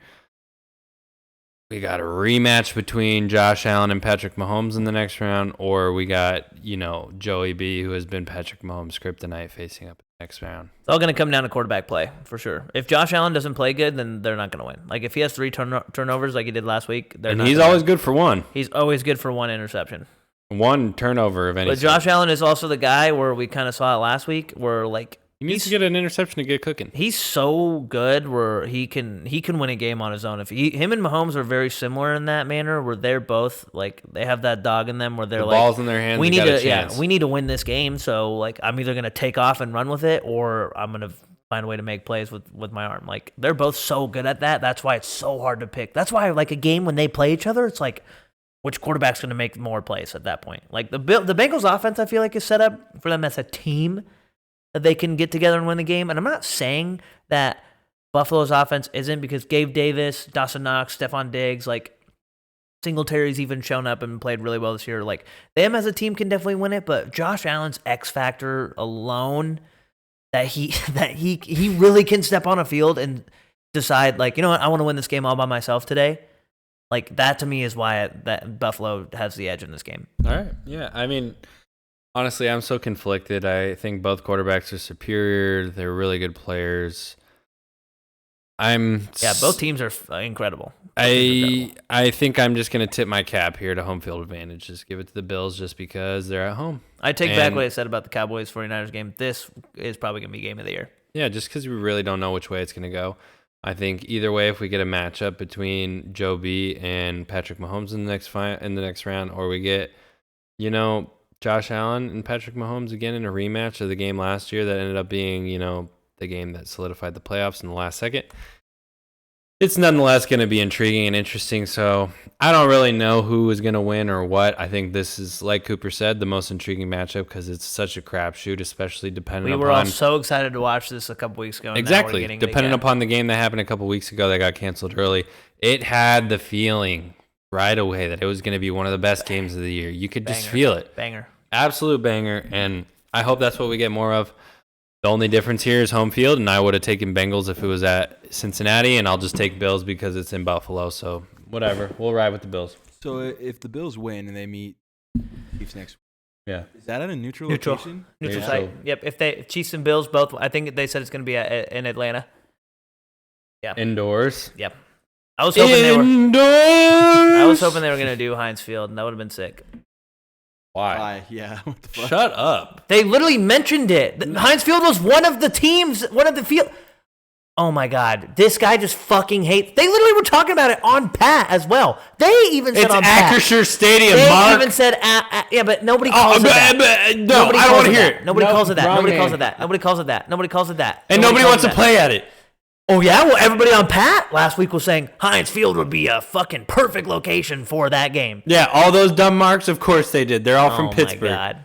We got a rematch between Josh Allen and Patrick Mahomes in the next round, or we got, Joey B, who has been Patrick Mahomes' kryptonite, facing up in the next round. It's all going to come down to quarterback play, for sure. If Josh Allen doesn't play good, then they're not going to win. Like, if he has 3 turnovers like he did last week, he's always good for one. He's always good for 1 interception. 1 turnover of any But Josh Allen is also the guy where we kind of saw it last week, where, like, he needs to get an interception to get cooking. He's so good where he can win a game on his own. Him and Mahomes are very similar in that manner, where they're both like they have that dog in them, where they're the like balls in their hands. We need to win this game. So like I'm either gonna take off and run with it, or I'm gonna find a way to make plays with my arm. Like they're both so good at that. That's why it's so hard to pick. That's why like a game when they play each other, it's like which quarterback's gonna make more plays at that point. Like the Bengals offense, I feel like is set up for them as a team, that they can get together and win the game. And I'm not saying that Buffalo's offense isn't, because Gabe Davis, Dawson Knox, Stephon Diggs, like Singletary's even shown up and played really well this year. Like them as a team can definitely win it, but Josh Allen's X factor alone, that he really can step on a field and decide, like, you know what, I want to win this game all by myself today. Like that to me is why that Buffalo has the edge in this game. All right. Yeah. I mean, honestly, I'm so conflicted. I think both quarterbacks are superior. They're really good players. Both teams are incredible. I think I'm just going to tip my cap here to home field advantage. Just give it to the Bills just because they're at home. I take back what I said about the Cowboys 49ers game. This is probably going to be game of the year. Yeah, just because we really don't know which way it's going to go. I think either way, if we get a matchup between Joe B and Patrick Mahomes in the next round, or we get, Josh Allen and Patrick Mahomes again in a rematch of the game last year that ended up being, the game that solidified the playoffs in the last second, it's nonetheless going to be intriguing and interesting. So I don't really know who is going to win or what. I think this is, like Cooper said, the most intriguing matchup because it's such a crapshoot, especially depending upon... We were all so excited to watch this a couple weeks ago. Exactly. Depending upon the game that happened a couple weeks ago that got canceled early, it had the feeling right away that it was going to be one of the best games of the year. You could just feel it. Banger. Absolute banger, and I hope that's what we get more of. The only difference here is home field, and I would have taken Bengals if it was at Cincinnati, and I'll just take Bills because it's in Buffalo, so whatever. We'll ride with the Bills. So if the Bills win and they meet Chiefs next week, yeah, is that at a neutral location? Neutral site. Yep. If Chiefs and Bills both, I think they said it's going to be in Atlanta. Yeah. Indoors. Yep. I was hoping they were going to do Heinz Field, and that would have been sick. Why? Yeah. What the fuck? Shut up. They literally mentioned it. Heinz Field was one of the field. Oh my God. This guy just fucking hates. They literally were talking about it on Pat as well. They even said on Pat. It's Acrisure Stadium, They Mark. even said, yeah, but nobody calls it that. No, I don't want to hear it. Nobody calls it that. Wrong Nobody name. calls it that. Nobody calls it that. Nobody calls it that. And nobody wants to play at it. Oh, yeah? Well, everybody on Pat last week was saying Heinz Field would be a fucking perfect location for that game. Yeah, all those dumb marks, of course they did. They're all from Pittsburgh. Oh, my God.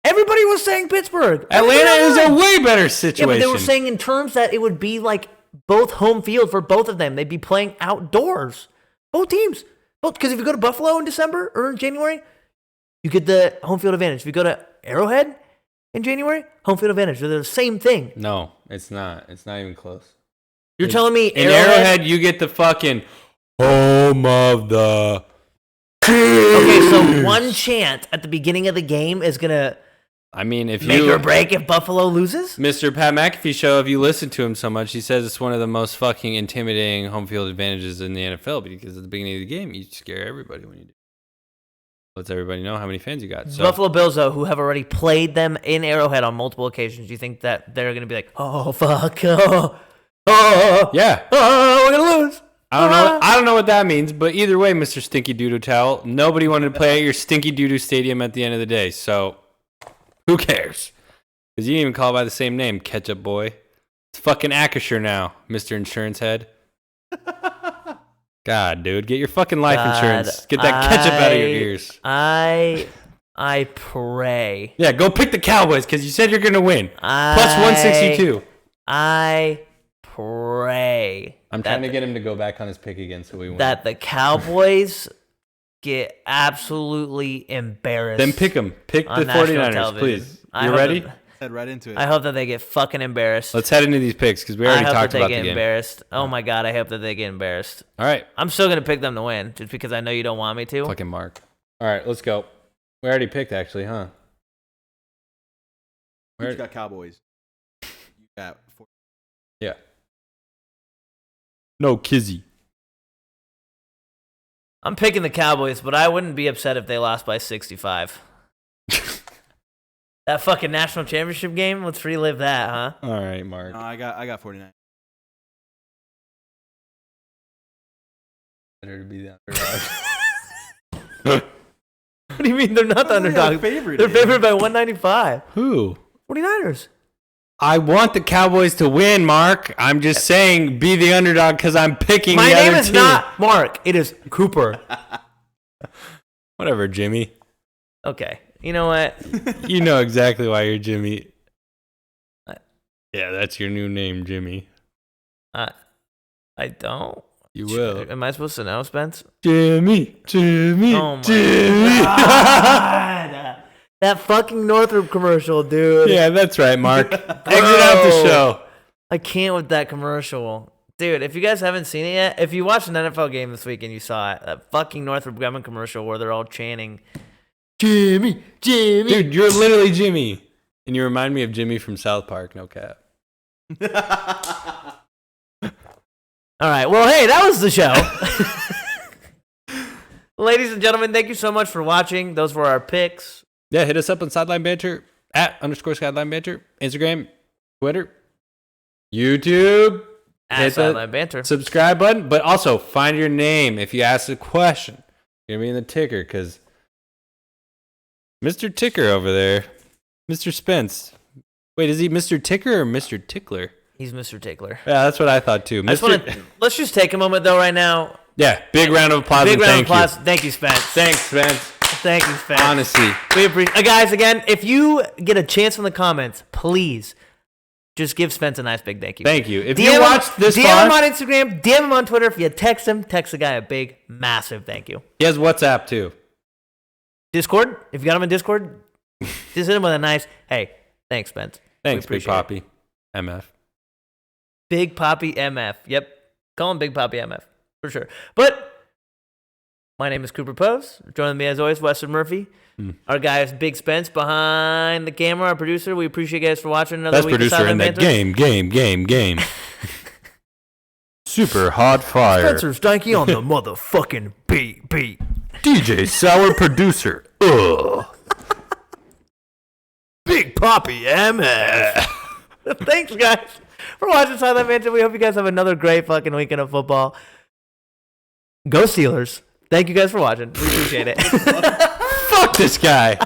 Everybody was saying Pittsburgh. Atlanta is a way better situation. Yeah, but they were saying in terms that it would be like both home field for both of them. They'd be playing outdoors. Both teams. Because if you go to Buffalo in December or in January, you get the home field advantage. If you go to Arrowhead in January, home field advantage. They're the same thing. No, it's not. It's not even close. You're telling me in Arrowhead, you get the fucking home of the... Okay, so one chant at the beginning of the game is going to I mean, if Make you or break if Buffalo loses? Mr. Pat McAfee show, if you listen to him so much, he says it's one of the most fucking intimidating home field advantages in the NFL because at the beginning of the game, you scare everybody when you do. Lets everybody know how many fans you got. So. Buffalo Bills, though, who have already played them in Arrowhead on multiple occasions, do you think that they're going to be like, oh, fuck, Yeah. we're going to lose? I don't know what that means, but either way, Mr. Stinky Doodoo Towel, nobody wanted to play at your Stinky Doodoo Stadium at the end of the day, so who cares? Because you didn't even call it by the same name, Ketchup Boy. It's fucking Acrisure now, Mr. Insurance Head. God, dude, get your fucking life insurance. Get that ketchup out of your ears. I pray. Yeah, go pick the Cowboys because you said you're going to win. Plus 162. I pray. I'm trying to get him to go back on his pick again so we win. That the Cowboys get absolutely embarrassed. Then pick them. Pick the 49ers, please. You ready? Head right into it. I hope that they get fucking embarrassed. Let's head into these picks because we already talked about the game. Embarrassed. Oh my god, I hope that they get embarrassed. All right. I'm still gonna pick them to win just because I know you don't want me to. Fucking Mark. All right, let's go. We already picked actually, huh? You got Cowboys. You got Yeah. No Kizzy. I'm picking the Cowboys, but I wouldn't be upset if they lost by 65. That fucking national championship game, let's relive that, huh? All right, Mark. No, I got 49. Better to be the underdog. What do you mean they're not the underdog? They're They're favored by 195. Who? 49ers. I want the Cowboys to win, Mark. I'm just saying be the underdog because I'm picking My the name other is team. not Mark. It is Cooper. Whatever, Jimmy. Okay. You know what? You know exactly why you're Jimmy. Yeah, that's your new name, Jimmy. I don't. You will. Am I supposed to know, Spence? Jimmy. Oh my Jimmy. God. That fucking Northrop commercial, dude. Yeah, that's right, Mark. Exit out the show. I can't with that commercial. Dude, if you guys haven't seen it yet, if you watched an NFL game this week and you saw it, that fucking Northrop Grumman commercial where they're all chanting, Jimmy. Dude, you're literally Jimmy. And you remind me of Jimmy from South Park, no cap. All right, well, hey, that was the show. Ladies and gentlemen, thank you so much for watching. Those were our picks. Yeah, hit us up on Sideline Banter, @_Sideline Banter, Instagram, Twitter, YouTube. Hit the Sideline Banter. subscribe button, but also find your name if you ask a question. You're going to be in the ticker because Mr. Ticker over there, Mr. Spence. Wait, is he Mr. Ticker or Mr. Tickler? He's Mr. Tickler. Yeah, that's what I thought too. Let's just take a moment, though, right now. Yeah, big round of applause. Big and round of applause. you. Thank you, Spence. Thanks, Spence. Thank you, Spence. Honestly. We appreciate guys, again, if you get a chance in the comments, please just give Spence a nice big thank you. Thank you. If DM you watched this DM far, him on Instagram, DM him on Twitter. If you text him, text the guy a big, massive thank you. he has WhatsApp too. Discord, if you got him in Discord, just hit him with a nice, hey, thanks, Spence. Thanks, We Big appreciate Poppy. MF. Big Poppy MF. Yep. Call him Big Poppy MF for sure. But my name is Cooper Pose. Joining me as always, Weston Murphy. Our guy is Big Spence behind the camera, our producer. We appreciate you guys for watching another Best week of producer in Sideline that Banter. game. Super hot fire. Spencer Steinke on the motherfucking beat. DJ Sour producer. Ugh. Big Poppy MF. Thanks, guys, for watching Sideline Banter. We hope you guys have another great fucking weekend of football. Go Steelers. Thank you guys for watching. We appreciate it. Fuck this guy.